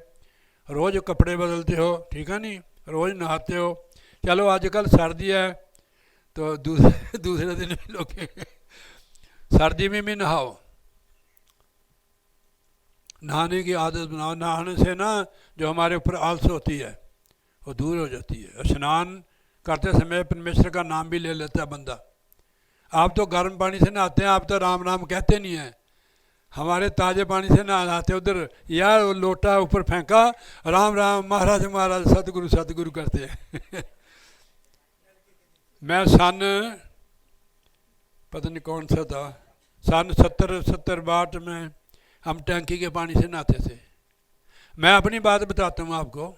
रोज़ कपड़े बदलते हो, ठीक है नहीं, रोज़ नहाते हो। चलो आजकल सर्दी है तो दूसरे दिन भी लोग सर्दी में भी नहाओ, नहाने की आदत बनाओ। नहाने से ना जो हमारे ऊपर आलस होती है वो दूर हो जाती है। स्नान करते समय परमेश्वर का नाम भी ले लेता है बंदा। आप तो गर्म पानी से नहाते हैं, आप तो राम राम कहते नहीं हैं। हमारे ताज़े पानी से नहाते उधर या लोटा ऊपर फेंका, राम राम महाराज महाराज सतगुरु सतगुरु करते हैं। मैं सन पता नहीं कौन सा था, सन 70-72 में हम टंकी के पानी से नहाते थे। मैं अपनी बात बताता हूँ आपको।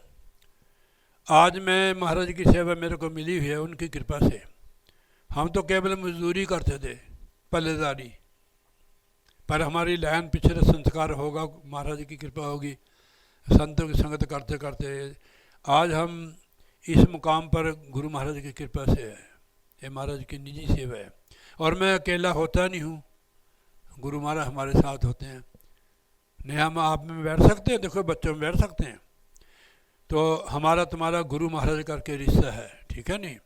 आज मैं महाराज की सेवा मेरे को मिली हुई है उनकी कृपा से। हम तो केवल मजदूरी करते थे, पल्लेदारी, पर हमारी लाइन पिछले संस्कार होगा, महाराज की कृपा होगी, संतों की संगत करते करते आज हम इस मुकाम पर गुरु महाराज की कृपा से है। ये महाराज की निजी सेवा है, और मैं अकेला होता नहीं हूँ, गुरु महाराज हमारे साथ होते हैं। नहीं हम आप में बैठ सकते हैं, देखो बच्चों में बैठ सकते हैं, तो हमारा तुम्हारा गुरु महाराज करके रिश्ता है, ठीक है नहीं।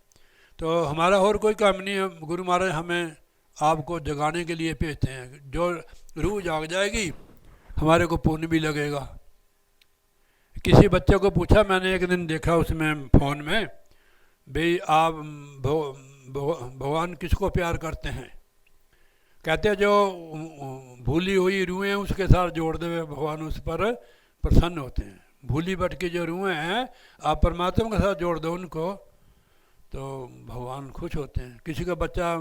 तो हमारा और कोई काम नहीं है, गुरु महाराज हमें आपको जगाने के लिए भेजते हैं। जो रूह जाग जाएगी हमारे को पुण्य भी लगेगा। किसी बच्चे को पूछा मैंने एक दिन, देखा उसमें फ़ोन में, भाई आप भगवान किसको प्यार करते हैं? कहते जो भूली हुई रूहें उसके साथ जोड़ दे भगवान उस पर प्रसन्न होते हैं। भूली भटकी जो रूहें हैं आप परमात्मा के साथ जोड़ दो उनको, तो भगवान खुश होते हैं। किसी का बच्चा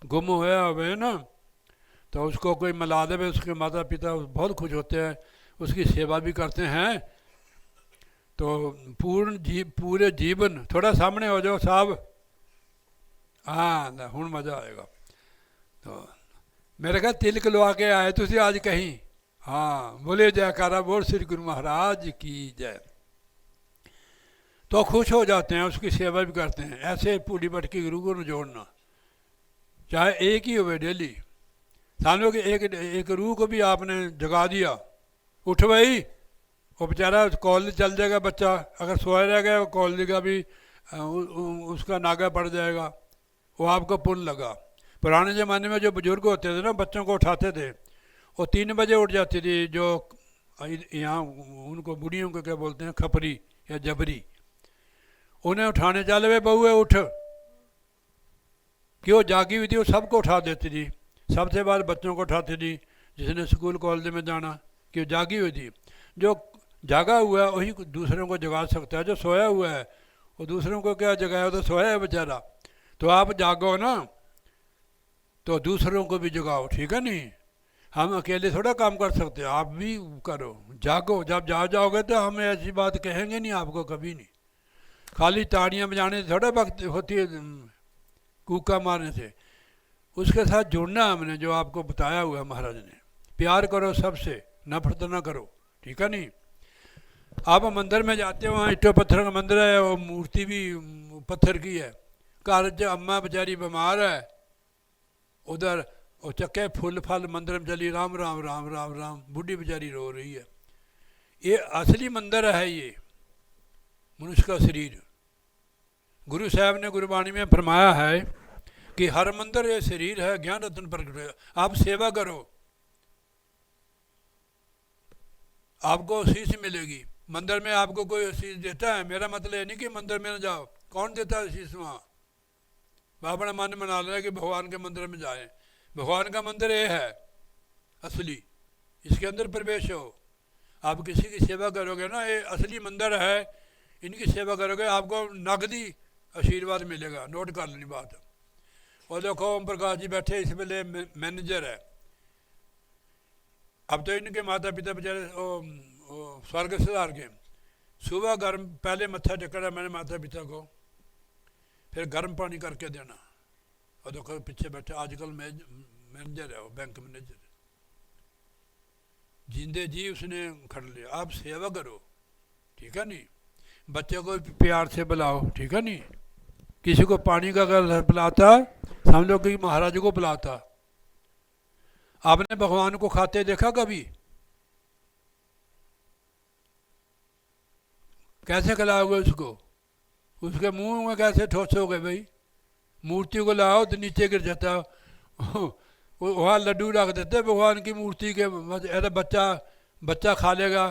गुम होया हुए ना, तो उसको कोई मिला दे, उसके माता पिता बहुत खुश होते हैं, उसकी सेवा भी करते हैं। तो पूरे जीवन, थोड़ा सामने हो जाओ साहब, हाँ हूँ मज़ा आएगा। तो मेरे ख्याल तिलक लवा के आए तुझे आज कहीं, हाँ बोले जयकारा बोल श्री गुरु महाराज की जय। तो खुश हो जाते हैं, उसकी सेवा भी करते हैं। ऐसे पूरी भटकी गुरु को जोड़ना, चाहे एक ही हो डेली। सालों के एक रूह को भी आपने जगा दिया, उठ भाई, वो बेचारा कॉलेज चल जाएगा बच्चा, अगर सोया रह गया कॉलेज का भी उसका नागा पड़ जाएगा, वो आपको पुण्य लगा। पुराने ज़माने में जो बुजुर्ग होते थे ना, बच्चों को उठाते थे, वो 3 बजे उठ जाती थी। जो यहाँ उनको बुढ़ियों को क्या बोलते हैं, खपरी या जबरी, उन्हें उठाने चले वे बहुए उठ, कि वो जागी हुई थी, वो सबको उठा देती थी। सबसे बाद बच्चों को उठाती थी जिसने स्कूल कॉलेज में जाना, कि वो जागी हुई थी। जो जागा हुआ है वही दूसरों को जगा सकता है, जो सोया हुआ है वो दूसरों को क्या जगाया, तो सोया है बेचारा। तो आप जागो ना, तो दूसरों को भी जगाओ, ठीक है नहीं। हम अकेले थोड़ा काम कर सकते हैं, आप भी करो, जागो। जब जाओगे तो हमें ऐसी बात कहेंगे नहीं आपको, कभी नहीं। खाली ताड़ियाँ बजाने से थोड़ा वक्त होती है, कूका मारने से। उसके साथ जुड़ना हमने, जो आपको बताया हुआ है महाराज ने। प्यार करो सबसे, नफरत ना करो, ठीक है नहीं। आप मंदिर में जाते हो, वहाँ ईंटों पत्थर का मंदिर है, वो मूर्ति भी पत्थर की है। घर जो अम्मा बेचारी बीमार है, उधर वो चक्के फूल फल मंदिर में चली, राम राम राम राम राम, बूढ़ी बेचारी रो रही है। ये असली मंदिर है, ये मनुष्य का शरीर। गुरु साहब ने गुरबाणी में फरमाया है कि हर मंदिर ये शरीर है, ज्ञान रत्न प्रकट है। आप सेवा करो, आपको शीश मिलेगी। मंदिर में आपको कोई शीश देता है? मेरा मतलब ये नहीं कि मंदिर में न जाओ, कौन देता है शीश वहाँ? अपना मन बना लें कि भगवान के मंदिर में जाए। भगवान का मंदिर ये है असली, इसके अंदर प्रवेश हो। आप किसी की सेवा करोगे ना, ये असली मंदिर है, इनकी सेवा करोगे आपको नगदी आशीर्वाद मिलेगा। नोट कर लेनी बात। और देखो ओम प्रकाश जी बैठे इस वेले मैनेजर है। अब तो इनके माता पिता बेचारे स्वर्ग सुधार के, सुबह गर्म पहले मत्था टेकना मैंने माता पिता को, फिर गर्म पानी करके देना। और देखो पीछे बैठे आजकल मैनेजर है, वो बैंक मैनेजर जिंदे जी उसने खड़ लिया। आप सेवा करो, ठीक है नहीं, बच्चे को प्यार से बुलाओ, ठीक है नहीं, किसी को पानी का अगर पिलाता समझो कि महाराज को पिलाता। आपने भगवान को खाते देखा कभी? कैसे खिलाओगे उसको? उसके मुंह में कैसे ठोसोगे भाई? मूर्ति को लाओ तो नीचे गिर जाता, वहाँ लड्डू रख देते भगवान की मूर्ति के, ऐसा बच्चा खा लेगा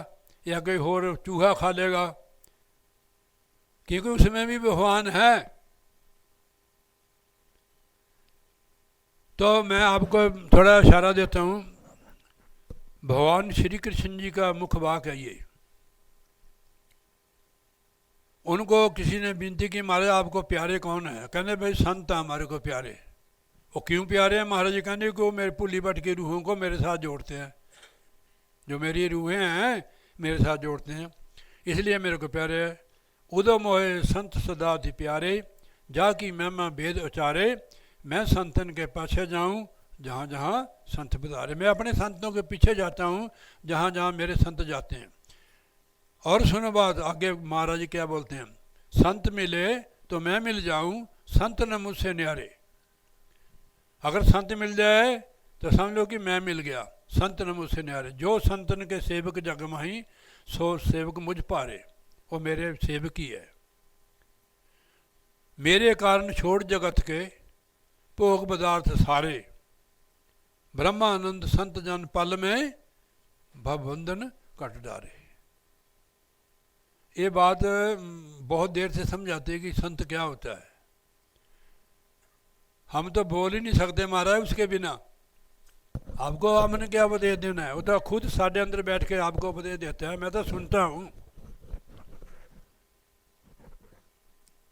या कोई और चूहा खा लेगा, क्योंकि उसमें भी भगवान है। तो मैं आपको थोड़ा इशारा देता हूँ। भगवान श्री कृष्ण जी का मुख वाक है ये। उनको किसी ने विनती की, महाराज आपको प्यारे कौन है? कहने भाई संत हमारे को प्यारे। वो क्यों प्यारे हैं महाराज जी? कहने को मेरे पुली बट की रूहों को मेरे साथ जोड़ते हैं, जो मेरी रूहें हैं मेरे साथ जोड़ते हैं, इसलिए मेरे को प्यारे है। उदो मोहे संत सदा थी प्यारे, जा की महिमा भेद उचारे, मैं संतन के पाछे जाऊं जहाँ जहाँ संत पधारे। मैं अपने संतों के पीछे जाता हूँ जहाँ जहाँ मेरे संत जाते हैं। और सुनो बात आगे, महाराज जी क्या बोलते हैं, संत मिले तो मैं मिल जाऊं, संत न मुझसे न्यारे। अगर संत मिल जाए तो समझ लो कि मैं मिल गया, संत न मुझसे न्यारे। जो संतन के सेवक जग माही, सो सेवक मुझ पारे। वो मेरे सेवक ही है। मेरे कारण छोड़ जगत के भोग पदार्थ सारे, ब्रह्मानंद संत जन पल में भवबंधन कट डारे। ये बात बहुत देर से समझाते हैं कि संत क्या होता है। हम तो बोल ही नहीं सकते महाराज उसके बिना। आपको हमने क्या उपदेश देना है? वो तो खुद साढ़े अंदर बैठ के आपको उपदेश देता है, मैं तो सुनता हूँ।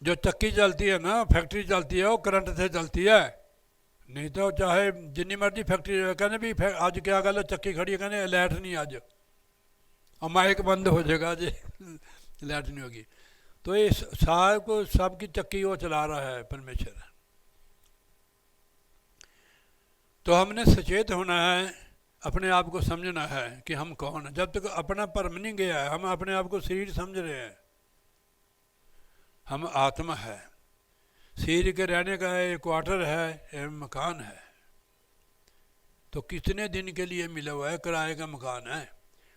जो चक्की चलती है ना, फैक्ट्री चलती है, वो करंट से चलती है। नहीं तो चाहे जितनी मर्जी फैक्ट्री, कहने भी आज क्या गल है, चक्की खड़ी है, कहने लाइट नहीं आज, और माइक बंद हो जाएगा जी लाइट नहीं होगी। तो ये सार को सबकी चक्की वो चला रहा है परमेश्वर। तो हमने सचेत होना है, अपने आप को समझना है कि हम कौन हैं। जब तक अपना परम नहीं गया है, हम अपने आप को शरीर समझ रहे हैं। हम आत्मा है, शरीर के रहने का एक क्वार्टर है, एक मकान है। तो कितने दिन के लिए मिला हुआ है? किराए का मकान है।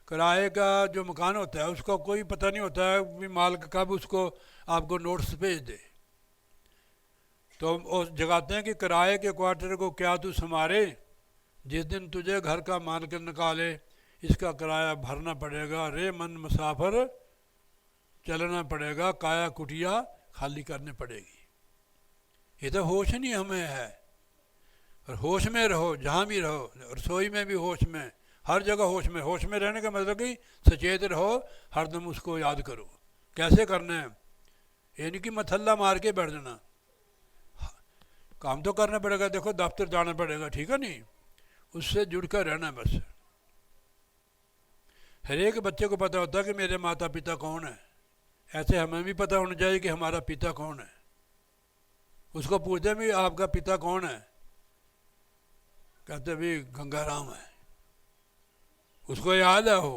किराए का जो मकान होता है उसका कोई पता नहीं होता है कि मालिक कब उसको आपको नोटिस भेज दे। तो वो जगाते हैं कि किराए के क्वार्टर को क्या तू संभारे, जिस दिन तुझे घर का मालिक निकाले इसका किराया भरना पड़ेगा। रे मन मुसाफिर चलना पड़ेगा, काया कुटिया खाली करनी पड़ेगी। ये तो होश नहीं हमें है। और होश में रहो, जहाँ भी रहो, रसोई में भी होश में, हर जगह होश में। होश में रहने का मतलब कि सचेत रहो, हरदम उसको याद करो। कैसे करना है? ये नहीं कि मथल्ला मार के बैठ जाना। काम तो करना पड़ेगा, देखो दफ्तर जाना पड़ेगा, ठीक है नहीं, उससे जुड़ कर रहना बस। हर एक बच्चे को पता होता है कि मेरे माता पिता कौन है। ऐसे हमें भी पता होना चाहिए कि हमारा पिता कौन है। उसको पूछते भी आपका पिता कौन है, कहते भी गंगाराम है। उसको याद है हो।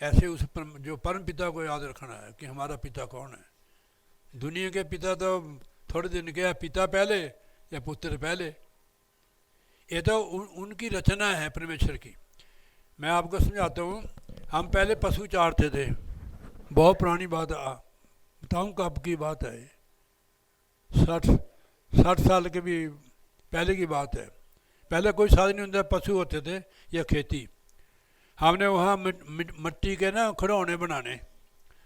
ऐसे उस जो परम पिता को याद रखना है कि हमारा पिता कौन है। दुनिया के पिता तो थोड़े दिन के, पिता पहले या पुत्र पहले। ये तो उनकी रचना है परमेश्वर की। मैं आपको समझाता हूँ। हम पहले पशु चारते थे, बहुत पुरानी बात बताऊँ कब की बात है, 60 साल के भी पहले की बात है। पहले कोई साधन नहीं होता, पशु होते थे या खेती। हमने वहाँ मिट्टी के ना खिलौने बनाने,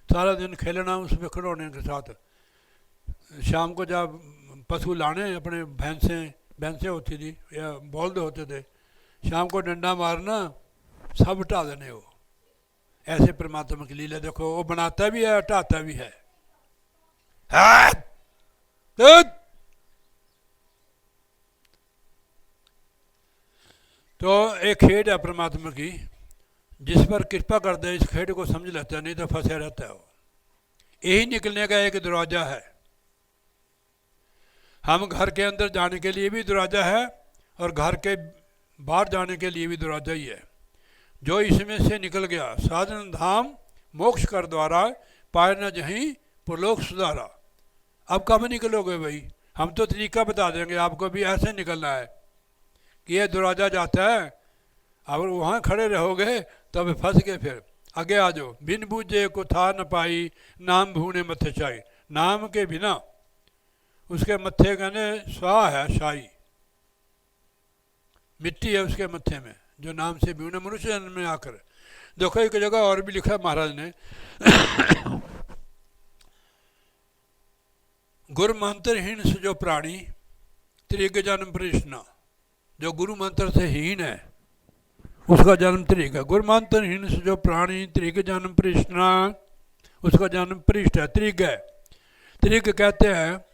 सारा दिन खेलना उसमें खिलौने के साथ। शाम को जब पशु लाने अपने भैंसें भैंसें होती थी या बौलद होते थे, शाम को डंडा मारना सब हटा देने वो। ऐसे परमात्मा की लीला देखो, वो बनाता भी है हटाता भी है। तो एक खेड है परमात्मा की, जिस पर कृपा कर दे इस खेड को समझ लेता है, नहीं तो फंसे रहता है वो। यही निकलने का एक दरवाज़ा है। हम घर के अंदर जाने के लिए भी दरवाज़ा है और घर के बाहर जाने के लिए भी दरवाज़ा ही है। जो इसमें से निकल गया साधन धाम मोक्ष कर द्वारा, पाए न जहीं पुरलोक सुधारा। अब कब निकलोगे भाई? हम तो तरीका बता देंगे आपको, भी ऐसे निकलना है कि ये दरवाज़ा जाता है, अगर वहाँ खड़े रहोगे तो अब फंस गए। फिर आगे आ जाओ। बिन बूझे को था न पाई, नाम भूने मत्थे शाही। नाम के बिना उसके मत्थे कहने स्वाह है शाही, मिट्टी है उसके मत्थे में, जो नाम से भूने मनुष्य जन्म में आकर। देखो एक जगह और भी लिखा है महाराज ने, गुरु मंत्रहीन से जो प्राणी त्रिग जन्म प्रश्ना। जो गुरु मंत्र से हीन है उसका जन्म त्रिग है। गुरु मंत्रहीन से जो प्राणी त्रिग जन्म प्रश्ना, उसका जन्म पृष्ठ है, त्रिग है। त्रिग कहते हैं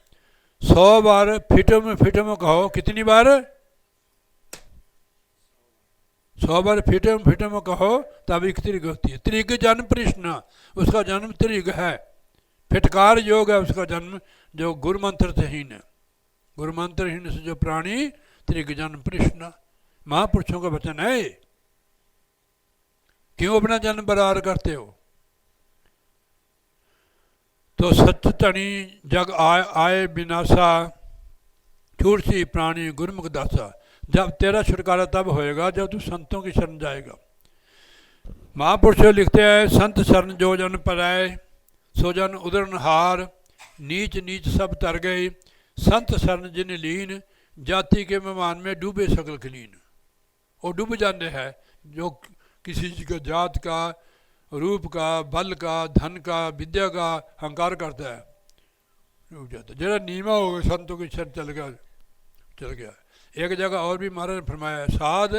100 बार फिटम कहो, कितनी बार? 100 बार फिटम कहो तब एक त्रिग होती है। त्रिग जन्म प्रश्न, उसका जन्म त्रिग है। फिटकार योग है उसका जन्म, जो गुरु मंत्र से हीन है। गुरु मंत्रहीन से जो प्राणी त्रिग जन्म प्रश्न, महापुरुषों का वचन है। क्यों अपना जन्म बराबर करते हो? तो सच तणी जग आए विनाशा, छूट सी प्राणी गुरुमुख दासा। जब तेरा छुटकारा तब होएगा जब तू संतों की शरण जाएगा। महापुरुष लिखते हैं, संत शरण जो जन पर आए, सो जन उदरन हार, नीच नीच सब तर गए। संत शरण जिन लीन, जाति के मेहमान में डूबे सकल कलीन। वो डूब जाते हैं जो किसी का जात का, रूप का, बल का, धन का, विद्या का अहंकार करता है, डूब जाता है। जरा नीमा हो गया, संतों की शरण चल गया। एक जगह और भी महाराज ने फरमाया, साध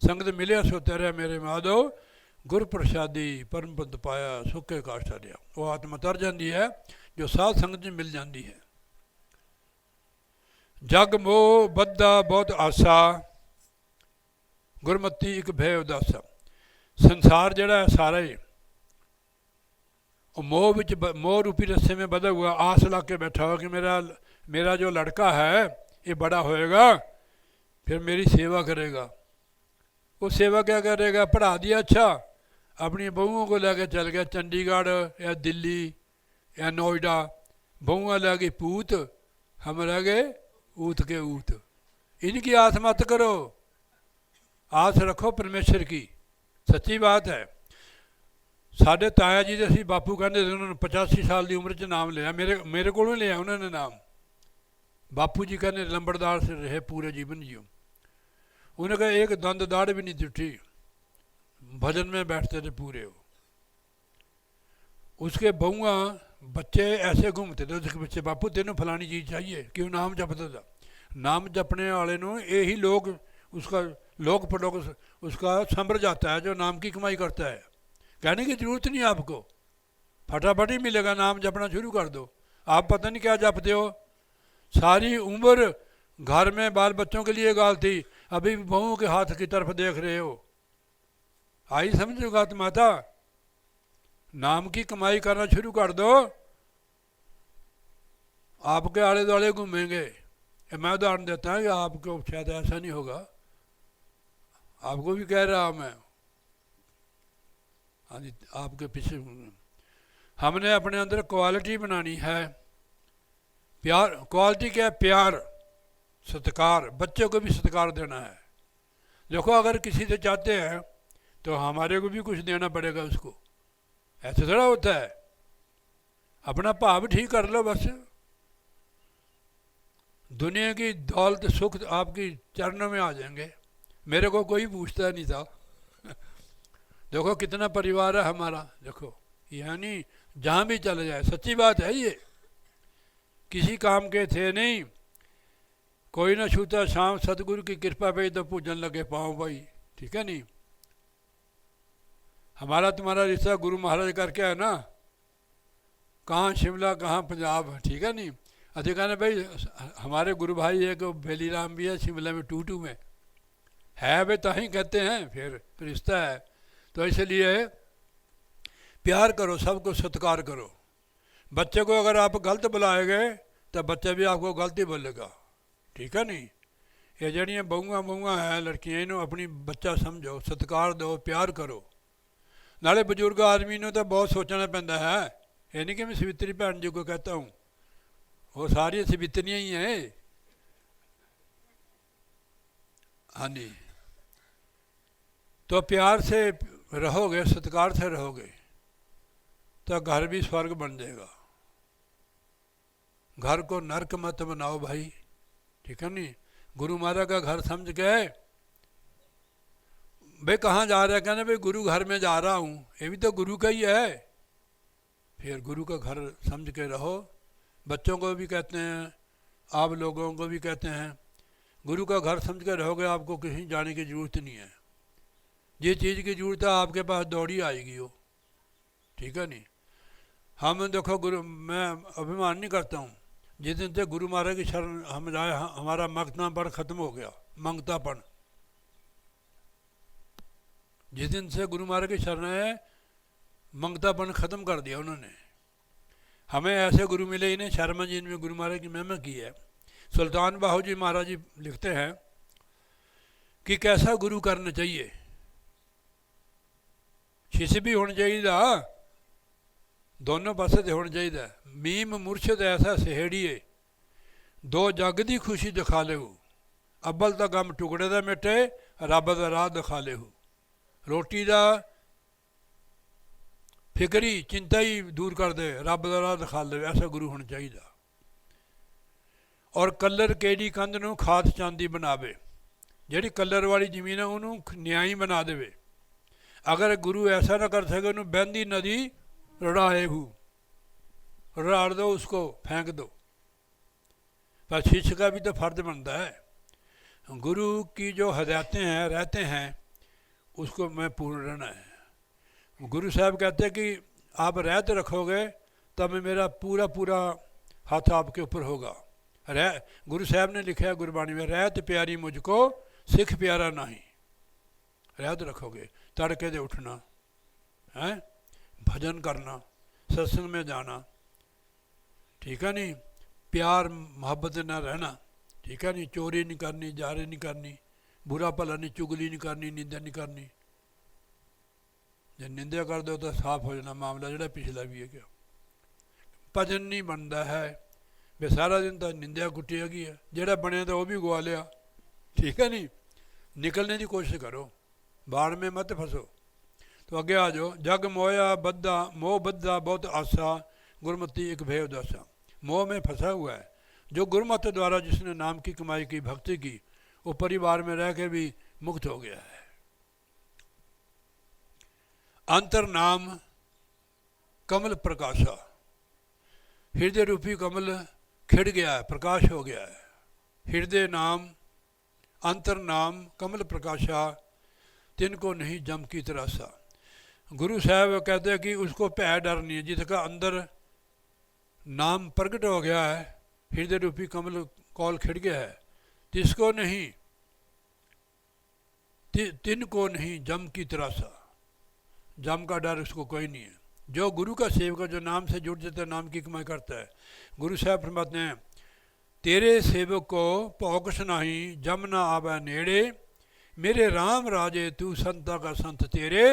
संगत मिले सो तेरे मेरे माधो, गुर प्रसादी परम पद पाया सुखे काष्ठा दिया। वो आत्मा तर जाती है जो साध संगत में मिल जाती है। जग मोह बद्दा बहुत आशा, गुरमती एक भय उदासा। संसार जड़ा है सारा ही मोह रूपी रस्से में बधा हुआ, आस ला के बैठा हुआ कि मेरा जो लड़का है ये बड़ा होएगा, फिर मेरी सेवा करेगा। वो सेवा क्या करेगा? पढ़ा दिया अच्छा, अपनी बहुओं को लेकर चल गया चंडीगढ़ या दिल्ली या नोएडा। बहुआ ला गई पूत, हम रह गए ऊत के ऊत। इनकी आस मत करो, आस रखो परमेश्वर की। सच्ची बात है। साढ़े ताया जी असी बापू कहते थे, उन्होंने 85 साल की उम्र च नाम लिया। मेरे को लिया उन्होंने नाम। बापू जी कहने लंबड़दार से रहे पूरे जीवन जियो। उन्होंने कहा एक दंद दाढ़ भी नहीं टूटी, भजन में बैठते थे पूरे वो। उसके बहुआ बच्चे ऐसे घूमते थे उसके बच्चे, बापू तेनों फलानी चीज़ चाहिए, क्यों नाम जपता था। नाम जपने वाले नो यही लोग उसका लोक पलोक उसका संभर जाता है, जो नाम की कमाई करता है। कहने की जरूरत नहीं आपको, फटाफट ही मिलेगा। नाम जपना शुरू कर दो। आप पता नहीं क्या जपते हो, सारी उम्र घर में बाल बच्चों के लिए गाल थी, अभी बहुओं के हाथ की तरफ देख रहे हो। आई समझोगा तो माता, नाम की कमाई करना शुरू कर दो, आपके आले दुआले घूमेंगे। मैं उदाहरण देता हूँ कि आपको शायद ऐसा नहीं होगा, आपको भी कह रहा हूँ मैं। हाँ जी, आपके पीछे हमने अपने अंदर क्वालिटी बनानी है। प्यार, क्वालिटी क्या है? प्यार, सत्कार। बच्चों को भी सत्कार देना है। देखो अगर किसी से चाहते हैं तो हमारे को भी कुछ देना पड़ेगा उसको, ऐसे थोड़ा होता है। अपना भाव ठीक कर लो बस। दुनिया की दौलत सुख आपकी चरणों में आ जाएंगे। मेरे को कोई पूछता नहीं था। देखो कितना परिवार है हमारा, देखो यानी जहाँ भी चले जाए, सच्ची बात है ये। किसी काम के थे नहीं, कोई ना छूता शाम सतगुरु की कृपा पे तो पूजन लगे पाँव भाई, ठीक है नहीं। हमारा तुम्हारा रिश्ता गुरु महाराज करके है ना, कहाँ शिमला कहाँ पंजाब, ठीक है नहीं। अति कहना भाई हमारे गुरु भाई एक बेली राम भी है शिमला में, टूटू में है वे, तो ही कहते हैं फिर रिश्ता है। तो इसलिए प्यार करो, सबको सत्कार करो। बच्चे को अगर आप गलत बुलाएंगे तो बच्चा भी आपको गलत ही बोलेगा, ठीक है नहीं। ये जड़ियाँ बहुआ बहुआ हैं लड़कियाँ, इन्हों अपनी बच्चा समझो, सत्कार दो, प्यार करो। नाले बजुर्ग आदमी ने तो बहुत सोचना पैंदा है, ये नहीं कि मैं सवित्री भैन जी को कहता हूँ, वो सारी सवित्रियाँ ही हैं। हाँ जी, तो प्यार से रहोगे, सत्कार से रहोगे तो घर भी स्वर्ग बन जाएगा। घर को नरक मत बनाओ भाई, ठीक है नहीं। गुरु महाराज का घर समझ के, भाई कहाँ जा रहा है, कहना भाई गुरु घर में जा रहा हूँ, ये भी तो गुरु का ही है। फिर गुरु का घर समझ के रहो। बच्चों को भी कहते हैं, आप लोगों को भी कहते हैं, गुरु का घर समझ के रहोगे, आपको कहीं जाने की ज़रूरत नहीं है। जिस चीज़ की ज़रूरत है आपके पास दौड़ी आएगी वो, ठीक है नहीं। हम देखो गुरु, मैं अभिमान नहीं करता हूँ, जिस दिन से गुरु महाराज की शरण हम जाए हमारा मंगतापन खत्म हो गया। मंगतापन जिस दिन से गुरु महाराज की शरण है, मंगतापन खत्म कर दिया उन्होंने। हमें ऐसे गुरु मिले, इन्हें शर्मा जी ने गुरु महाराज की महिमा की है। सुल्तान बाहू जी महाराज जी लिखते हैं कि कैसा गुरु करना चाहिए। शिष्य भी होना चाहिए, दोनों पासे से होना चाहिए। मीम मुर्शद ऐसा सहेड़िए, दो जग दी खुशी दिखा ले, अब्बल दा गम टुकड़े दा मिटे, रब दा राह दिखा ले। रोटी दा फिक्री चिंता ही दूर कर दे, रब दा राह दिखा ले, ऐसा गुरु होना चाहिए। और कलर केड़ी कंध नूं खाद चांदी बनावे, जिहड़ी कलर वाली जमीन है उन्होंने न्यायी बना देवे। अगर गुरु ऐसा ना कर सके, उन्होंने बहती नदी रड़ाए हूँ, रड़ दो उसको, फेंक दो। पर शिष्य का भी तो फर्ज बनता है, गुरु की जो हदायतें हैं रहते हैं उसको मैं पूर्ण रहना है। गुरु साहब कहते हैं कि आप रहत रखोगे तब मेरा पूरा पूरा हाथ आपके ऊपर होगा। गुरु साहब ने लिखा है गुरबाणी में, रहत प्यारी मुझको सिख प्यारा नहीं। रहत रखोगे, तड़के दे उठना है, भजन करना, सत्संग में जाना, ठीक है नहीं। प्यार मोहब्बत ना रहना, ठीक है नहीं। चोरी नहीं करनी, जारे नहीं करनी, बुरा भला नहीं, चुगली नहीं करनी, निंदा नहीं करनी। जब निंदा कर दो तो साफ हो जाना मामला, जोड़ा पिछला भी है। क्या भजन नहीं बनता है, वे सारा दिन तो निंदा कुटी हैगी है, जोड़ा बने तो वह भी गवा लिया, ठीक है नहीं। निकलने की कोशिश करो, बाढ़ में मत फंसो। तो आगे आ जाओ। जग मोया बद्दा मोह बद्दा बहुत आशा, गुरमति एक भय उदासा। मोह में फंसा हुआ है। जो गुरमत द्वारा जिसने नाम की कमाई की, भक्ति की, वो परिवार में रह के भी मुक्त हो गया है। अंतर नाम कमल प्रकाशा, हृदय रूपी कमल खिड़ गया है, प्रकाश हो गया है। हृदय नाम अंतर नाम कमल प्रकाशा, तिनको नहीं जम की तरासा। गुरु साहब कहते हैं कि उसको भय डर नहीं है, जिसका अंदर नाम प्रकट हो गया है, हृदय रूपी कमल कौल खिड़ गया है, तिसको नहीं तिनको नहीं जम की तरासा। जम का डर उसको कोई नहीं है। जो गुरु का सेवक, जो नाम से जुड़ जाता है, नाम की कमाई करता है। गुरु साहब फरमाते हैं, तेरे सेवक को भौकस नहीं, जम ना आवे नेड़े, मेरे राम राजे तू संता का संत तेरे,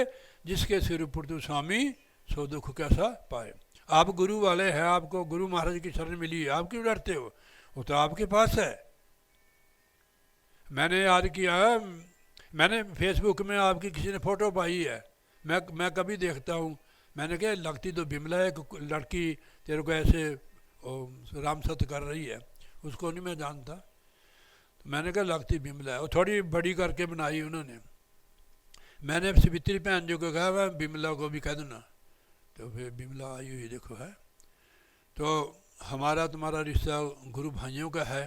जिसके सिर ऊपर तू स्वामी सो दुख कैसा पाए। आप गुरु वाले हैं, आपको गुरु महाराज की शरण मिली है, आप क्यों डरते हो? वो तो आपके पास है। मैंने याद किया, मैंने फेसबुक में आपकी किसी ने फ़ोटो पाई है, मैं कभी देखता हूँ, मैंने कहा लगती तो बिमला है, लड़की तेरे को ऐसे राम सत्य कर रही है, उसको नहीं मैं जानता। तो मैंने कहा लगती बिमला है, वो थोड़ी बड़ी करके बनाई उन्होंने। मैंने सवित्री भैन जी को कहा मैं बिमला को भी कह देना, तो फिर बिमला आई हुई देखो है। तो हमारा तुम्हारा रिश्ता गुरु भाइयों का है,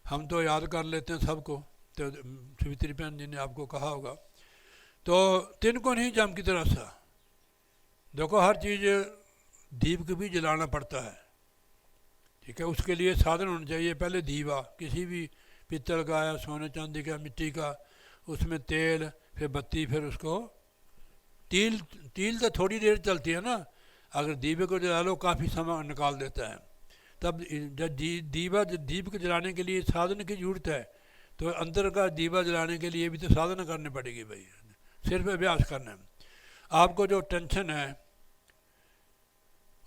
हम तो याद कर लेते हैं सबको, तो सावित्री बहन जी ने आपको कहा होगा। तो तिनको नहीं जम की तरह सा देखो, हर चीज़ दीप को भी जलाना पड़ता है, ठीक है। उसके लिए साधन होना चाहिए। पहले दीवा किसी भी पित्तल का या सोने चांदी का मिट्टी का, उसमें तेल, फिर बत्ती, फिर उसको तिल। तिल तो थोड़ी देर चलती है ना, अगर दीवे को जला लो काफ़ी समय निकाल देता है। तब जब दीप को जलाने के लिए साधन की जरूरत है, तो अंदर का दीवा जलाने के लिए भी तो साधना करनी पड़ेगी भाई, सिर्फ अभ्यास करना है। आपको जो टेंशन है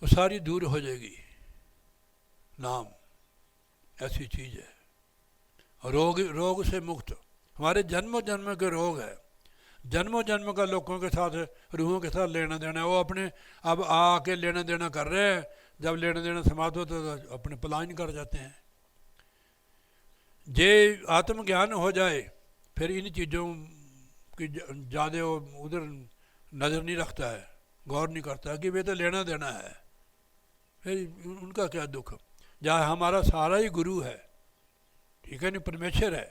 वो सारी दूर हो जाएगी। नाम ऐसी चीज़ है, रोग से मुक्त। हमारे जन्मों जन्म के रोग है, जन्मों जन्म का लोगों के साथ, रूहों के साथ लेना देना है। वो अपने अब आके लेना देना कर रहे हैं, जब लेना देना समाप्त होता है तो अपने पलायन कर जाते हैं। जे आत्मज्ञान हो जाए फिर इन चीज़ों की ज़्यादा उधर नज़र नहीं रखता है, गौर नहीं करता है कि वे तो लेना देना है, फिर उनका क्या दुख। जहाँ हमारा सारा ही गुरु है, ठीक है नहीं, परमेश्वर है।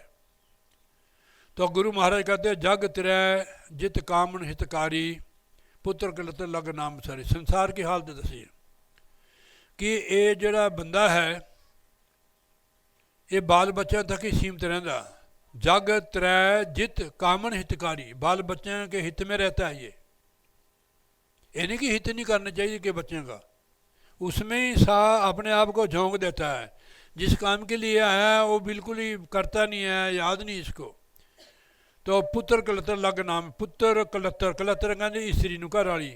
तो गुरु महाराज कहते हैं जग तिरै जित कामन हितकारी पुत्र कलत लग नाम सारी। संसार की हालत दसी कि ये जड़ा बंदा है ये बाल बच्चों तक ही सीमित रहता। जग त्रै जित कामन हितकारी, बाल बच्चों के हित में रहता है। ये नहीं कि हित नहीं करना चाहिए कि बच्चों का, उसमें ही सा अपने आप को झोंक देता है। जिस काम के लिए आया है वो बिल्कुल ही करता नहीं है, याद नहीं इसको। तो पुत्र कलतर लग नाम, पुत्र कलतर, कलतर कहते स्त्री नूं घर वाली।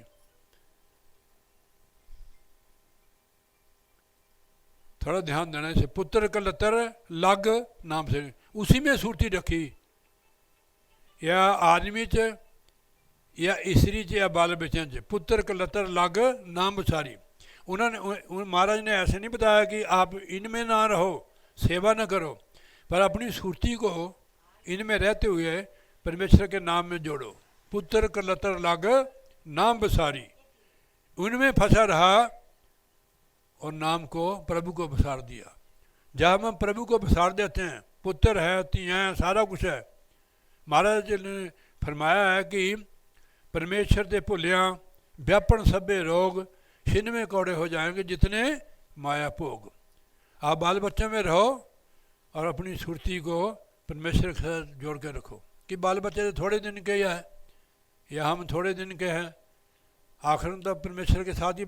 थोड़ा ध्यान देना इसे, पुत्र कलतर लग नाम से, उसी में सुरती रखी, या आदमी च या स्त्री च या बाल बच्चों च। पुत्र कलतर लग नाम बसारी। उन्होंने महाराज ने ऐसे नहीं बताया कि आप इनमें ना रहो, सेवा ना करो, पर अपनी सुरती को इनमें रहते हुए परमेश्वर के नाम में जोड़ो। पुत्र कलतर लग नाम बसारी, उनमें फंसा रहा और नाम को, प्रभु को बसार दिया। जब हम प्रभु को बसार देते हैं, पुत्र है, तियाँ हैं, सारा कुछ है। महाराज ने फरमाया है कि परमेश्वर के भुलिया व्यापन सभे रोग छिन्न कौड़े हो जाएंगे जितने माया भोग। आप बाल बच्चों में रहो और अपनी सुरती को परमेश्वर के साथ जोड़ के रखो कि बाल बच्चे तो थोड़े दिन के है या हम थोड़े दिन के हैं, आखिर में तो परमेश्वर के साथ ही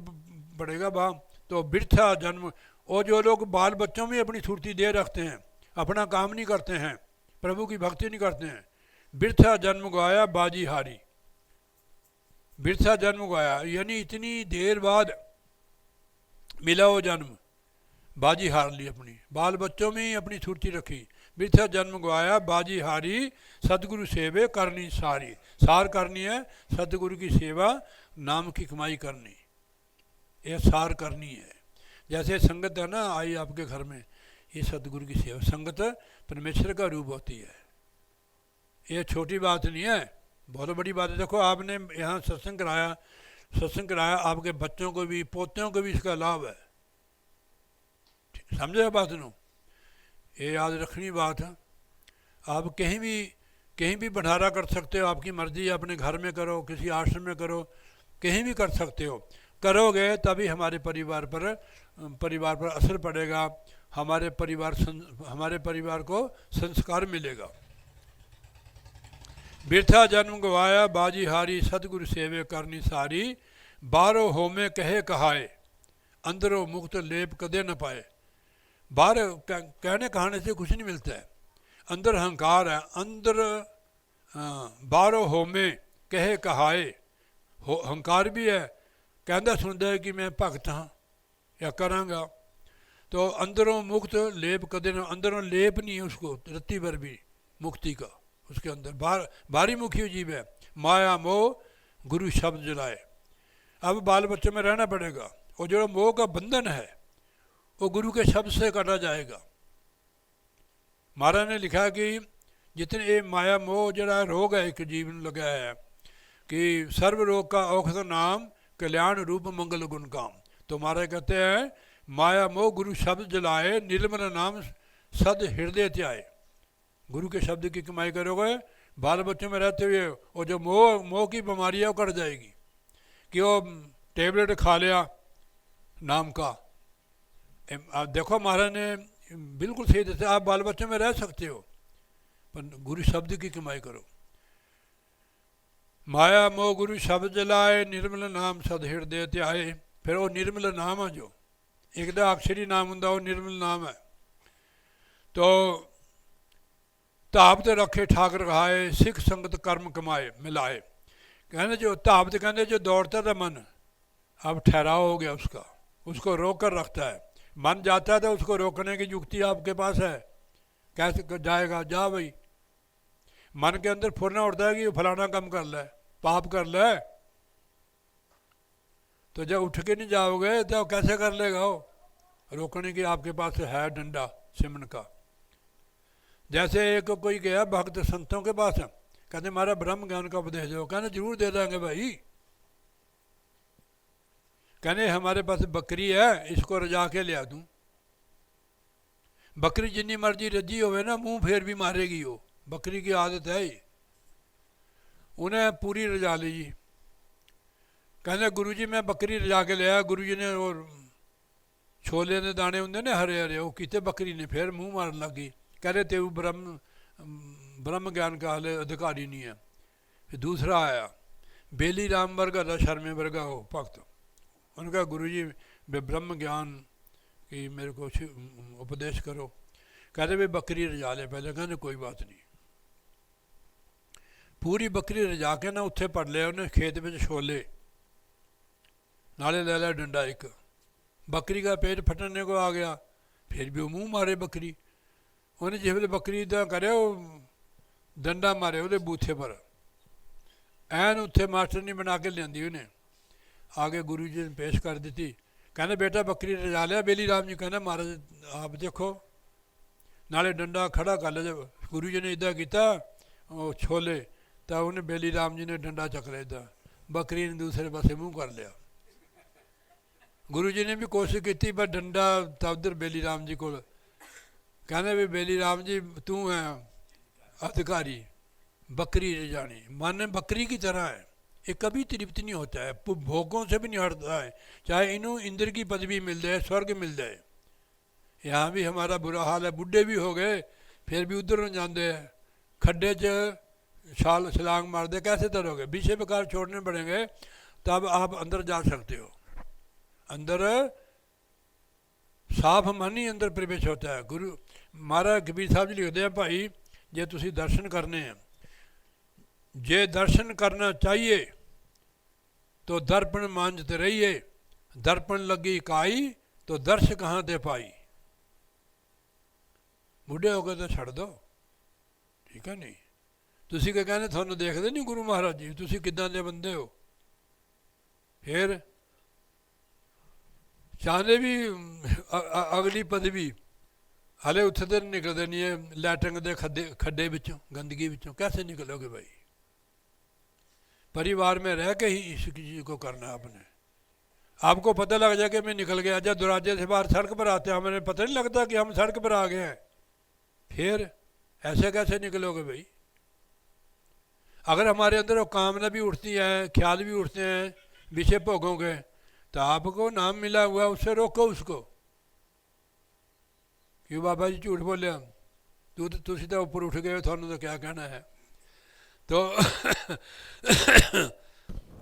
पड़ेगा बा। तो बिरथा जन्म, और जो लोग बाल बच्चों में अपनी सुरती दे रखते हैं, अपना काम नहीं करते हैं, प्रभु की भक्ति नहीं करते हैं, बिरथा जन्म गवाया बाजी हारी। बिरथा जन्म गवाया यानी इतनी देर बाद मिला वो जन्म, बाजी हार ली अपनी, बाल बच्चों में ही अपनी सुरती रखी। बिरथा जन्म गवाया बाजी हारी, सतगुरु सेवे करनी सारी। सार करनी है सतगुरु की सेवा, नाम की कमाई करनी, ये सार करनी है। जैसे संगत है ना आई आपके घर में, ये सतगुरु की सेवा, संगत परमेश्वर का रूप होती है। ये छोटी बात नहीं है, बहुत बड़ी बात है। देखो आपने यहाँ सत्संग कराया, आपके बच्चों को भी, पोतों को भी इसका लाभ है। समझे बात नो, ये याद रखनी बात है। आप कहीं भी भंडारा कर सकते हो, आपकी मर्जी, अपने घर में करो, किसी आश्रम में करो, कहीं भी कर सकते हो। करोगे तभी हमारे परिवार पर असर पड़ेगा, हमारे परिवार को संस्कार मिलेगा। बिरथा जन्म गवाया बाजी हारी, सतगुरु सेवे करनी सारी। बारो होमे कहे कहाए, अंदरों मुक्त लेप कदे न पाए। बाहर कहने कहाने से कुछ नहीं मिलता है, अंदर अहंकार है। अंदर बारो होमे कहे कहाए, अहंकार भी है, कहता सुनता है कि मैं भगत हाँ या करांगा। तो अंदरों मुक्त लेप कदे न, अंदरों लेप नहीं है उसको रत्ती भर भी मुक्ति का, उसके अंदर बाहरी मुखी जीव है। माया मोह गुरु शब्द जलाए। अब बाल बच्चों में रहना पड़ेगा, और जो मोह का बंधन है वो गुरु के शब्द से काटा जाएगा। महाराज ने लिखा कि जितने ये माया मोह जरा रोग है एक जीवन लगा है कि सर्व रोग का औषध नाम कल्याण रूप मंगल गुण काम। तो महाराज कहते हैं माया मोह गुरु शब्द जलाए, निर्मल नाम सद हृदय त्याए। गुरु के शब्द की कमाई करोगे, बाल बच्चों में रहते हुए वो जो मोह मोह की बीमारी है वो कट जाएगी। कि वो टेबलेट खा लिया नाम का, आप देखो महाराज ने बिल्कुल सही देते, आप बाल बच्चों में रह सकते हो पर गुरु शब्द की कमाई करो। माया मोह गुरु शब्द जलाए, निर्मल नाम सद हृदय त्याए। फिर वो निर्मल नाम है जो एक दा अक्षरी नाम होंगे, वो निर्मल नाम है। तो धाप ते रखे ठाकर रखाए, सिख संगत कर्म कमाए मिलाए। कहने जो धाप ते कहने जो दौड़ता था मन, अब ठहराव हो गया उसका, उसको रोक कर रखता है। मन जाता है तो उसको रोकने की युक्ति आपके पास है, कैसे जाएगा, जा भाई। मन के अंदर फुरना उठता है कि फलाना काम कर ले, पाप कर ले, तो जब उठ के नहीं जाओगे तो कैसे कर लेगा वो। रोकने की आपके पास है डंडा सिमन का। जैसे एक कोई गया भक्त संतों के पास, कहते हमारा ब्रह्म ज्ञान का उपदेश दो। कहने जरूर दे देंगे भाई। कहने हमारे पास बकरी है, इसको रजा के लिया दूँ। बकरी जितनी मर्जी रजी होवे ना, मुंह फेर भी मारेगी वो, बकरी की आदत है ही। उन्हें पूरी रजा ली जी। कहने गुरुजी मैं बकरी रजा के लिया। गुरुजी ने और छोले के दाने होंगे ने हरे हरे, वो किते बकरी ने फिर मुँह मारन लगी। कह रहे तेरू ब्रह्म ज्ञान का हाले अधिकारी नहीं है। फिर दूसरा आया बेली राम वर्गा था, शर्मे वर्गा हो भक्त। उनका गुरुजी ब्रह्म ज्ञान की मेरे को उपदेश करो। कह रहे भाई बकरी रजा ले पहले। कहने कोई बात नहीं। पूरी बकरी रजा के ना उत्थे पड़ लिया उन्हें खेत में छोले, नाले ले लिया डंडा एक। बकरी का पेट फटने को आ गया, फिर भी वो मुँह मारे बकरी। उन्हें जिस बकरी इदा करे डंडा मारे वो बूथे पर, एन उत्थे मास्टर नहीं बना के लिया उन्हें। आगे गुरु जी ने पेश कर दी। कहने बेटा बकरी रजा लिया। बेली राम जी कहना महाराज आप देखो, नाले डंडा खड़ा कर लिया। जब गुरु जी ने इदा किया वो छोले, तो उन्हें बेली राम जी ने डंडा चक लिया इदा, बकरी ने दूसरे पासे मुँह कर लिया। गुरु जी ने भी कोशिश की पर डंडा था उधर बेली राम जी को। कहने भी बेली राम जी तू है अधिकारी, बकरी रजानी। मन बकरी की तरह है, ये कभी तृप्त नहीं होता है, भोगों से भी नहीं हटता है। चाहे इन्हों इंद्र की पदवी मिल जाए, स्वर्ग मिल जाए। यहाँ भी हमारा बुरा हाल है, बुढ़े भी हो गए फिर भी उधर न जाते हैं, खड्डे च छलांग मार दे। कैसे तरोगे? विषय प्रकार छोड़ने पड़ेंगे तब आप अंदर जा सकते हो। अंदर साफ मन ही अंदर प्रवेश होता है। गुरु महाराज कबीर साहब जी लिखते हैं भाई जे तुसी दर्शन करने हैं, जे दर्शन करना चाहिए तो दर्पण मांझते रहिए, दर्पण लगी काई तो दर्श कहाँ दे पाई। बुढ़े हो गए तो छड़ दो, ठीक है नहीं। तुसी क्या कहने थानू देखते नहीं गुरु महाराज जी, तुसी किदां दे बंदे हो। फिर चाहते भी अगली पदवी हाले उठते निकलते नहीं है, लैटरिंग के खड्डे विचों, गंदगी विचों कैसे निकलोगे भाई। परिवार में रह के ही इस चीज़ को करना है आपने। आपको पता लग जाए कि मैं निकल गया, जब दरवाजे से बाहर सड़क पर आते हैं हमें पता नहीं लगता कि हम सड़क पर आ गए हैं। फिर ऐसे कैसे निकलोगे भाई। अगर हमारे अंदर वो कामना भी उठती है, ख्याल भी उठते हैं विषय भोगोगे, तो आपको नाम मिला हुआ उससे रोको उसको। क्यों बाबा जी झूठ बोले हम, तुसी तो ऊपर उठ गए, थानू तो क्या कहना है।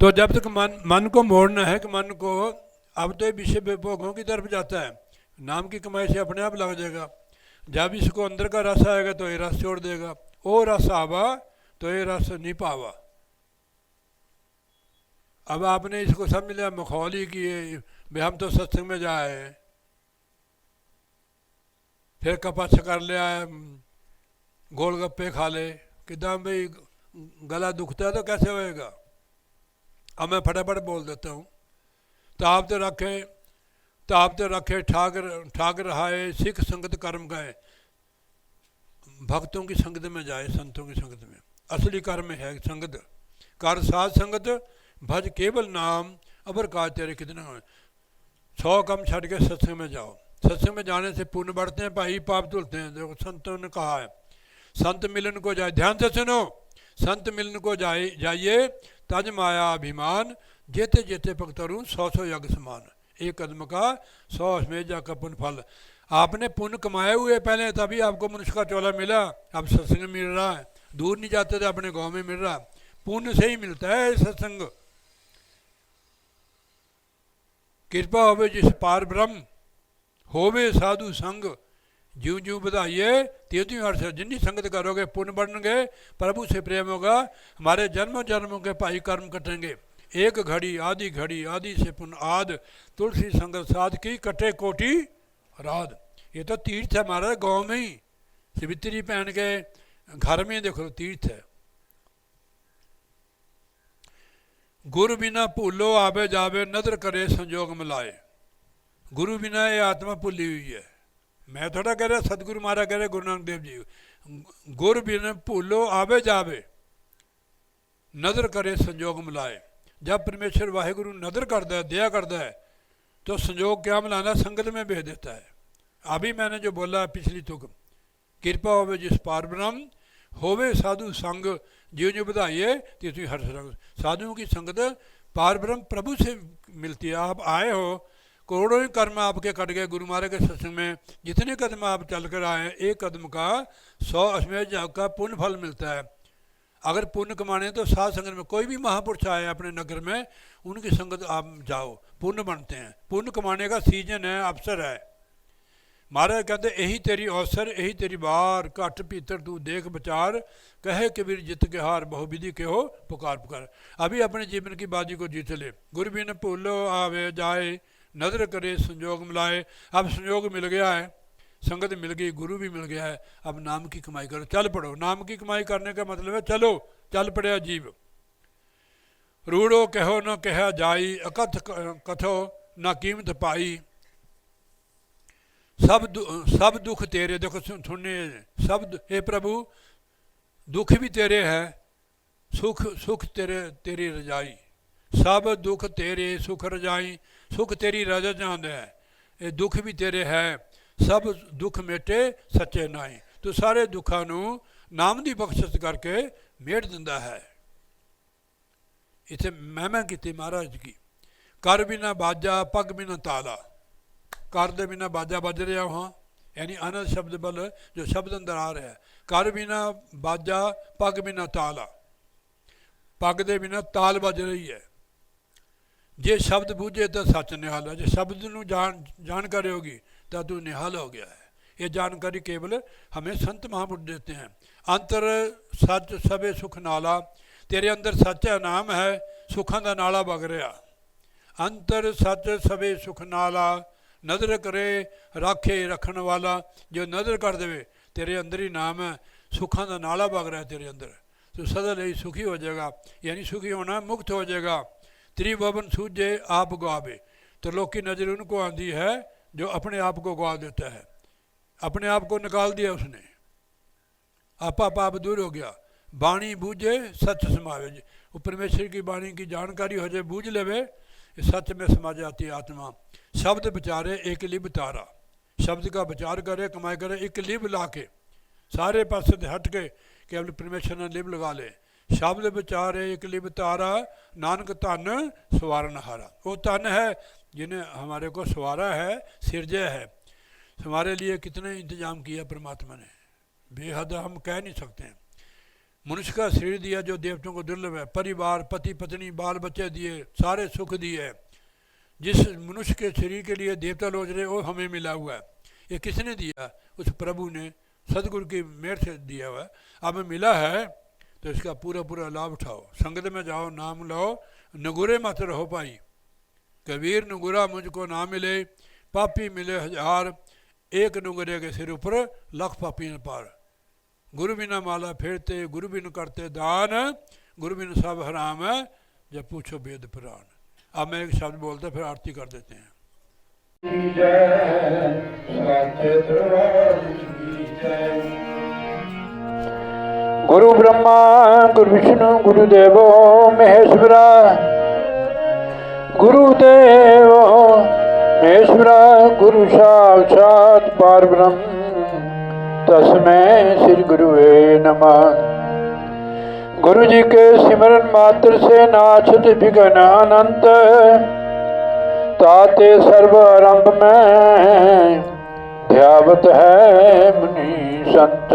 तो जब तक मन को मोड़ना है कि मन को अब तो विषय भोगों की तरफ जाता है, नाम की कमाई से अपने आप लग जाएगा। जब इसको अंदर का रस आएगा तो ये रस छोड़ देगा, वो रस आवा तो ये रस नहीं पावा। अब आपने इसको समझ लिया मखौल ही किए भाई हम तो सत्संग में जाए, फिर कपच कर लिया, गोलगप्पे खा ले, किदा भाई गला दुखता है तो कैसे होएगा। अब मैं फटाफट बोल देता हूँ। ताप रखे ठाकर रहाए, सिख संगत कर्म गए। भक्तों की संगत में जाए, संतों की संगत में। असली कर्म है संगत, कर साध संगत भज केवल नाम, अबर का तेरे कितना 100 कम छड़ के सत्संग में जाओ। सत्संग में जाने से पुण्य बढ़ते हैं भाई, पाप धुलते हैं। देखो संतों ने कहा है, संत मिलन को जाए, ध्यान से सुनो, संत मिलन को जाइए तज माया अभिमान, जेते जेते पकतरू 100 यज्ञ समान। एक कदम का 100 अश्वमेध का पुण्य फल। आपने पुण्य कमाए हुए पहले, तभी आपको मनुष्य का चोला मिला। अब सत्संग मिल रहा है, दूर नहीं जाते थे, अपने गांव में मिल रहा। पुण्य से ही मिलता है सत्संग। कृपा होवे जिस पार ब्रह्म, होवे साधु संग, ज्यों ज्यों बधाइए त्यों त्यों हर्ष। जितनी संगत करोगे पुण्य बढ़ेंगे, प्रभु से प्रेम होगा, हमारे जन्मों जन्मों के भाई कर्म कटेंगे। एक घड़ी आदि से पुण्य आद, तुलसी संगत साध की कटे कोटि राध। ये तो तीर्थ है हमारा गांव में ही, सिवित्री पहन के घर में देखो तीर्थ है। गुरु बिना भूलो आवे जावे, नदर करे संजोग मिलाए। गुरु बिना ये आत्मा भूली हुई है। मैं थोड़ा कह रहा, सतगुरु महाराज कह रहे, गुरु नानक देव जी, गुरु बिना भूलो आवे जावे, नदर करे संजोग मिलाए। जब परमेश्वर वाहिगुरु नदर करता है, दया करता है, तो संजोग क्या मिलाना, संगत में भेज देता है। अभी मैंने जो बोला पिछली तुक, कृपा होवे जिस पार ब्रह्म, होवे साधु संग, ज्यों ज्यों बधाइए त्यों त्यों हर्ष रंग। साधुओं की संगत पार ब्रह्म प्रभु से मिलती है। आप आए हो, करोड़ों ही कर्म आपके कट गए गुरु महाराज के सत्संग में, जितने कदम आप चल कर आए, एक कदम का 100 अश्वमेध यज्ञ का पुण्य फल मिलता है। अगर पुण्य कमाने तो साध संगत में कोई भी महापुरुष आए अपने नगर में, उनकी संगत आप जाओ, पुण्य बनते हैं। पुण्य कमाने का सीजन है, अवसर है। महाराज कहते यही तेरी अवसर, यही तेरी बार, घट भीतर तू देख विचार, कहे कबीर जित के हार, बहुविधि के हो पुकार पुकार। अभी अपने जीवन की बाजी को जीत ले। गुरु बिन भूलो आवे जाए, नजर करे संजोग मिलाए। अब संजोग मिल गया है, संगत मिल गई, गुरु भी मिल गया है, अब नाम की कमाई करो, चल पड़ो। नाम की कमाई करने का मतलब है चलो, चल पड़े जीव। रूढ़ो कहो न कहा जाई, अकथ कथो न कीमत पाई। सब दुख तेरे, देखो सुनने, सब हे प्रभु दुख भी तेरे है, सुख तेरी रजाई। सब दुख तेरे सुख रजाई, सुख तेरी रजा चांद है, ये दुख भी तेरे है। सब दुख मेटे सच्चे नाई, तो सारे दुखों नू नाम की बख्शिश करके मेट दिंदा है। इतने महिमा की महाराज की। कर बिना बाजा पग बिना ताला, कर दे बिना बाजा बज रहा वहाँ, यानी आनंद शब्द बल जो शब्द अंदर आ रहा है। कर बिना बाजा पग बिना ताला, पग दे बिना ताल बज रही है। जे शब्द बूझे तो सच निहाल है, जो शब्द नू जानकारी होगी तो तू निहाल हो गया है। ये जानकारी केवल हमें संत महापुरुष देते हैं। अंतर सच सबे सुख नाला, तेरे अंदर सच है, नाम है, सुखों का नाला बग रहा। अंतर सच सबे सुख नाला, नजर करे राखे रखन वाला। जो नजर कर दे तेरे अंदर ही नाम है, सुखों का नाला बग रहा है तेरे अंदर, तो सदा ही सुखी हो जाएगा। यानी सुखी होना, मुक्त हो जाएगा। त्रिभुवन सूझे आप गवावे, तो लोग की नज़र उनको आती है जो अपने आप को गवा देता है। अपने आप को निकाल दिया उसने, आपा पाप दूर हो गया। बाणी बूझे सच समावे, वो परमेश्वर की बाणी की जानकारी हो जाए, बूझ लेवे, सच में समा जाती है आत्मा। शब्द विचारे एक लिब तारा, शब्द का विचार करे, कमाई करे, एक लिब ला के सारे पासे से हट के केवल परमेश्वर ने लिब लगा ले। शब्द विचारे एक लिब तारा, नानक धन सवारन हारा। वो धन है जिन्हें हमारे को सवारा है, सिरजा है। हमारे लिए कितने इंतजाम किया परमात्मा ने, बेहद हम कह नहीं सकते हैं। मनुष्य का शरीर दिया जो देवताओं को दुर्लभ है, परिवार, पति पत्नी, बाल बच्चे दिए, सारे सुख दिए। जिस मनुष्य के शरीर के लिए देवता लोच रहे, वो हमें मिला हुआ है। ये किसने दिया? उस प्रभु ने सदगुरु की मेहर से दिया हुआ है। अब मिला है तो इसका पूरा पूरा लाभ उठाओ। संगत में जाओ, नाम लो, नगुरे मत रहो पाई। कबीर नगुरा मुझको ना मिले, पापी मिले हजार, एक नुगरे के सिर ऊपर लख पापी न पार। गुरु बिना माला फेरते, गुरु बिन करते दान, गुरु बिन सब हराम है, जब पूछो वेद पुराण। अब मैं एक शब्द बोलते फिर आरती कर देते हैं। गुरु ब्रह्मा गुरु विष्णु गुरुदेवो महेश्वरा, गुरुदेव ईश्वरा गुरु साक्षात् परब्रह्म तस्मै श्री गुरुवे नमः। गुरु जी के सिमरन मात्र से नाशत विघ्न अनंत, ताते सर्व आरंभ में ध्यावत है मुनि संत।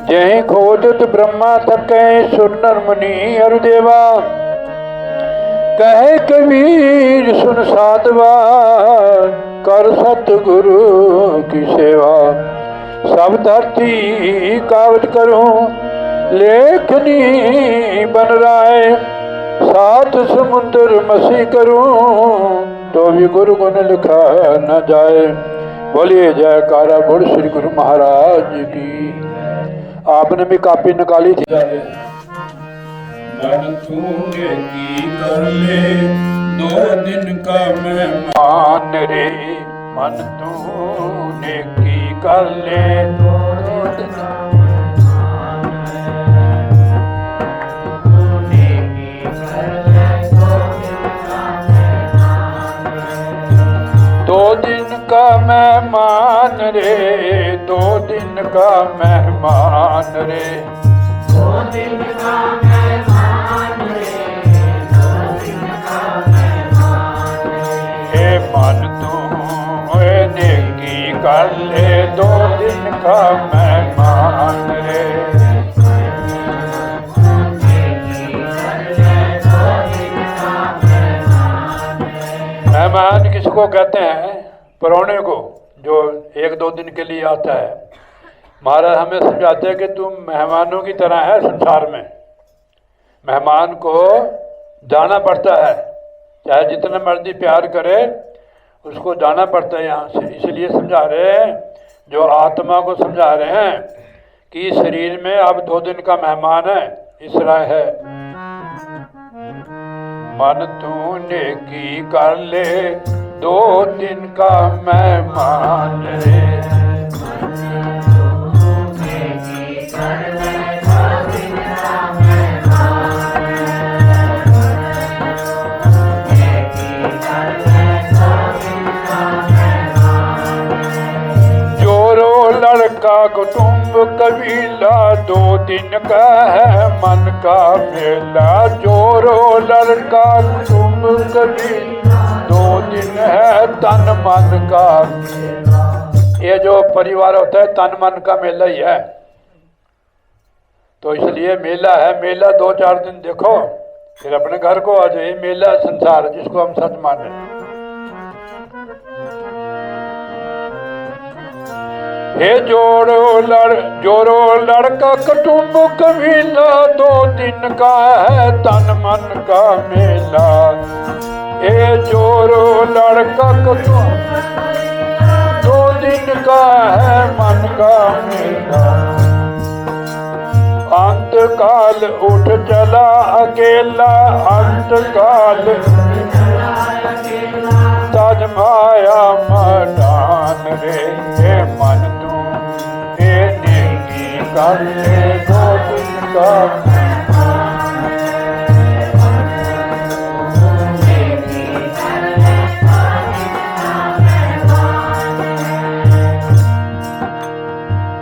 जय खोजत ब्रह्मा थके सुर नर मुनि अरुदेवा, कहे कबीर सुन साधवा कर सतगुरु की सेवा। सब धरती कावट करूं लेखनी बन राय, सात समुद्र मसी करूं तो भी गुरु गुण लिखा न जाए। बोलिए जयकारा बोल श्री गुरु महाराज की। आपने भी कापी निकाली थी।
मन तूने की कर ले 2 दिन का मेहमान
रे, मन तूने की कर ले 2 दिन का मेहमान रे, 2 दिन का मेहमान रे,
2 दिन का मेहमान रे, 2 दिन का मेहमान रे।
हे मन तू नेकी कर ले 2 दिन का मेहमान रे। मेहमान किसको कहते हैं? परौने को, जो 1-2 दिन के लिए आता है। महाराज हमें समझाते हैं कि तुम मेहमानों की तरह है संसार में। मेहमान को जाना पड़ता है, चाहे जितना मर्जी प्यार करे उसको जाना पड़ता है यहाँ से। इसलिए समझा रहे हैं, जो आत्मा को समझा रहे हैं कि शरीर में अब 2 दिन का मेहमान है, इस तरह है। मन तूने की कर ले 2 दिन का मेहमान रे, जोरो लड़का कुटुंब कबीला 2 दिन का है मन का मेला। जोरो लड़का कुटुंब कबीला 2 दिन है तन मन का। ये जो परिवार होता है तन मन का मेला ही है, तो इसलिए मेला है। मेला 2-4 दिन देखो फिर अपने घर को आ जाए। मेला संसार जिसको हम सच माने। हे जोरो लड़का कुटुंब कबीला 2 दिन का है तन मन का मेला। हे जोरो लड़का कुटुंब 2 दिन का है मन का मेला। अंत काल उठ चला अकेला, अंत काल तज माया मदान रे। हे मन तू हे नेकी कर ले 2 दिन का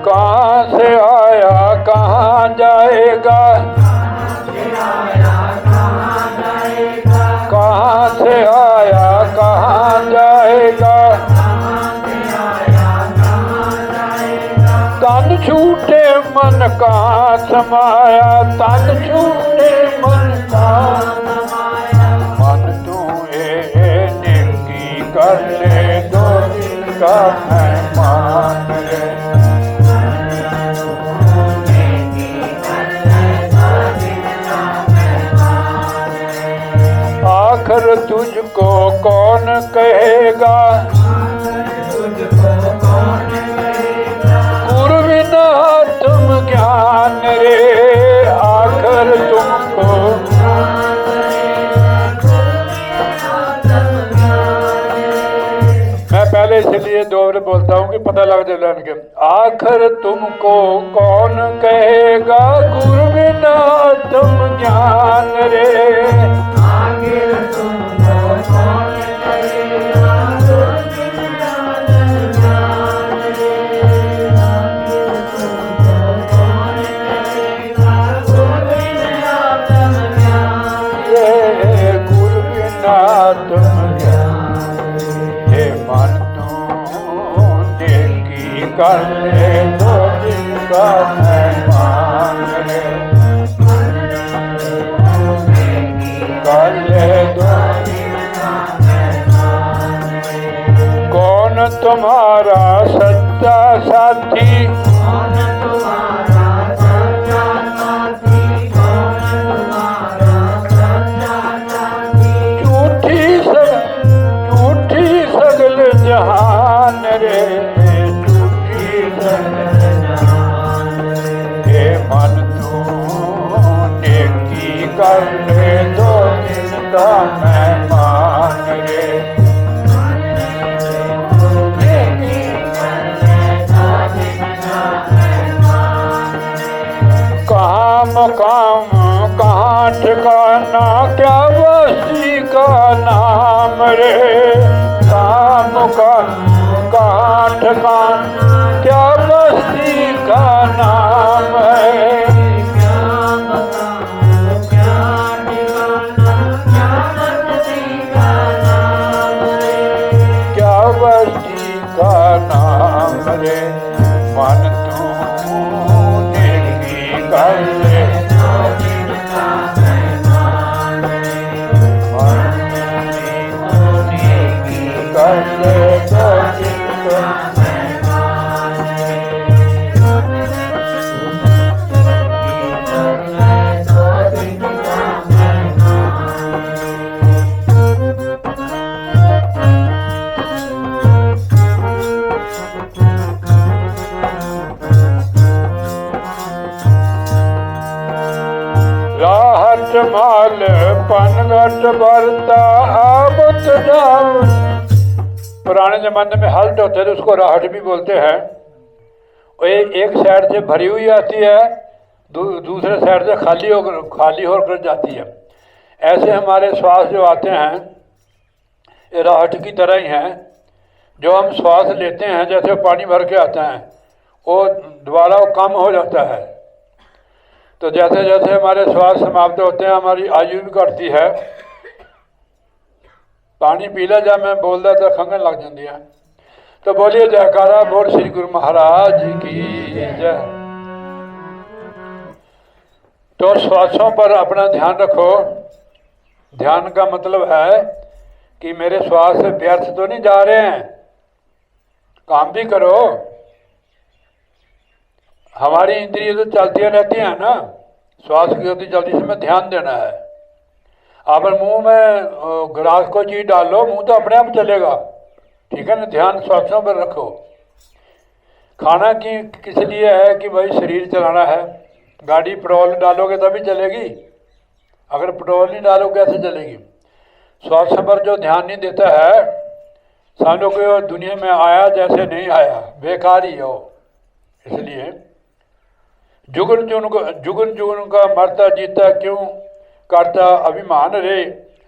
कहाँ से आया कहाँ जाएगा, कहाँ से आया कहाँ जाएगा। तन छूटे मन कहाँ समाया, तन छूटे मन कहाँ समाया। मन तू नेकी कर ले 2 दिन का मेहमान रे। आखिर तुझको कौन कहेगा, गुरु बिना तुम ज्ञान रे। आखिर तुमको मैं पहले इसलिए 2 बार बोलता हूँ कि पता लग जाए के। आखिर तुमको कौन कहेगा, गुरु बिना तुम ज्ञान रे।
आखिर तुमको कौन कहेगा,
कर ले 2 दिन का मेहमान रे, कर ले 2 दिन का मेहमान रे। कौन तुम्हारा सच्चा साथी,
कौन तुम्हारा सच्चा साथी, कौन तुम्हारा सच्चा साथी,
झूठी सगल जहान रे, झूठी सगल
जहान रे।
हे मन तू नेकी कर ले 2 दिन का मेहमान रे, कहाँ मकाम कहाँ ठिकाना क्या बस्ती का नाम रे, कहाँ मकाम कहाँ ठिकाना क्या बस्ती का नाम है,
क्या बताऊं क्या ठिकाना, क्या बस्ती का नाम रे,
क्या बस्ती का नाम रे। मन तू नेकी कर ले
2 दिन का मेहमान रे,
मन तू नेकी कर ले 2 दिन का
मेहमान रे, 2 दिन का मेहमान
राहत माल पनघट भरता आवत जाओ। पुराने जमाने में हल्ट होते थे, उसको राहट भी बोलते हैं। वो एक साइड से भरी हुई आती है, दूसरे साइड से खाली होकर जाती है। ऐसे हमारे श्वास जो आते हैं ये राहट की तरह ही हैं। जो हम श्वास लेते हैं, जैसे पानी भर के आता है, वो दोबारा वो कम हो जाता है। तो जैसे जैसे हमारे श्वास समाप्त होते हैं, हमारी आयु भी घटती है। पानी पी ला जब मैं बोलता तो खंघन लग जाती है। तो बोलिए जयकारा बोल श्री गुरु महाराज की जय। तो श्वासों पर अपना ध्यान रखो। ध्यान का मतलब है कि मेरे श्वास व्यर्थ तो नहीं जा रहे हैं, काम भी करो। हमारी इंद्रियां तो चलती रहती हैं ना, श्वास की होती जल्दी से में ध्यान देना है। आप मुंह में गिलास को चीज डालो, मुंह तो अपने आप चलेगा, ठीक है ना। ध्यान श्वासों पर रखो। खाना की किस लिए है कि भाई शरीर चलाना है। गाड़ी पेट्रोल डालोगे तभी चलेगी, अगर पेट्रोल नहीं डालोगे कैसे चलेगी। श्वास पर जो ध्यान नहीं देता है, समझो कि दुनिया में आया जैसे नहीं आया, बेकार ही हो। इसलिए जुगन जुगन का मरता जीता क्यों करता अभिमान रे,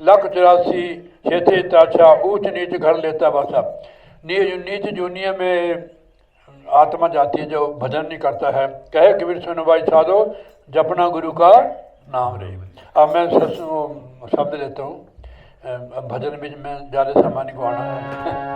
184 छेते ताछा ऊंच नीच घर लेता बसा। नीच दुनिया में आत्मा जाती है जो भजन नहीं करता है। कहे कबीर सुन भाई साधो जपना गुरु का नाम रे। अब मैं शब्द लेता हूँ, भजन भी में ज़्यादा सामान्य को आना है।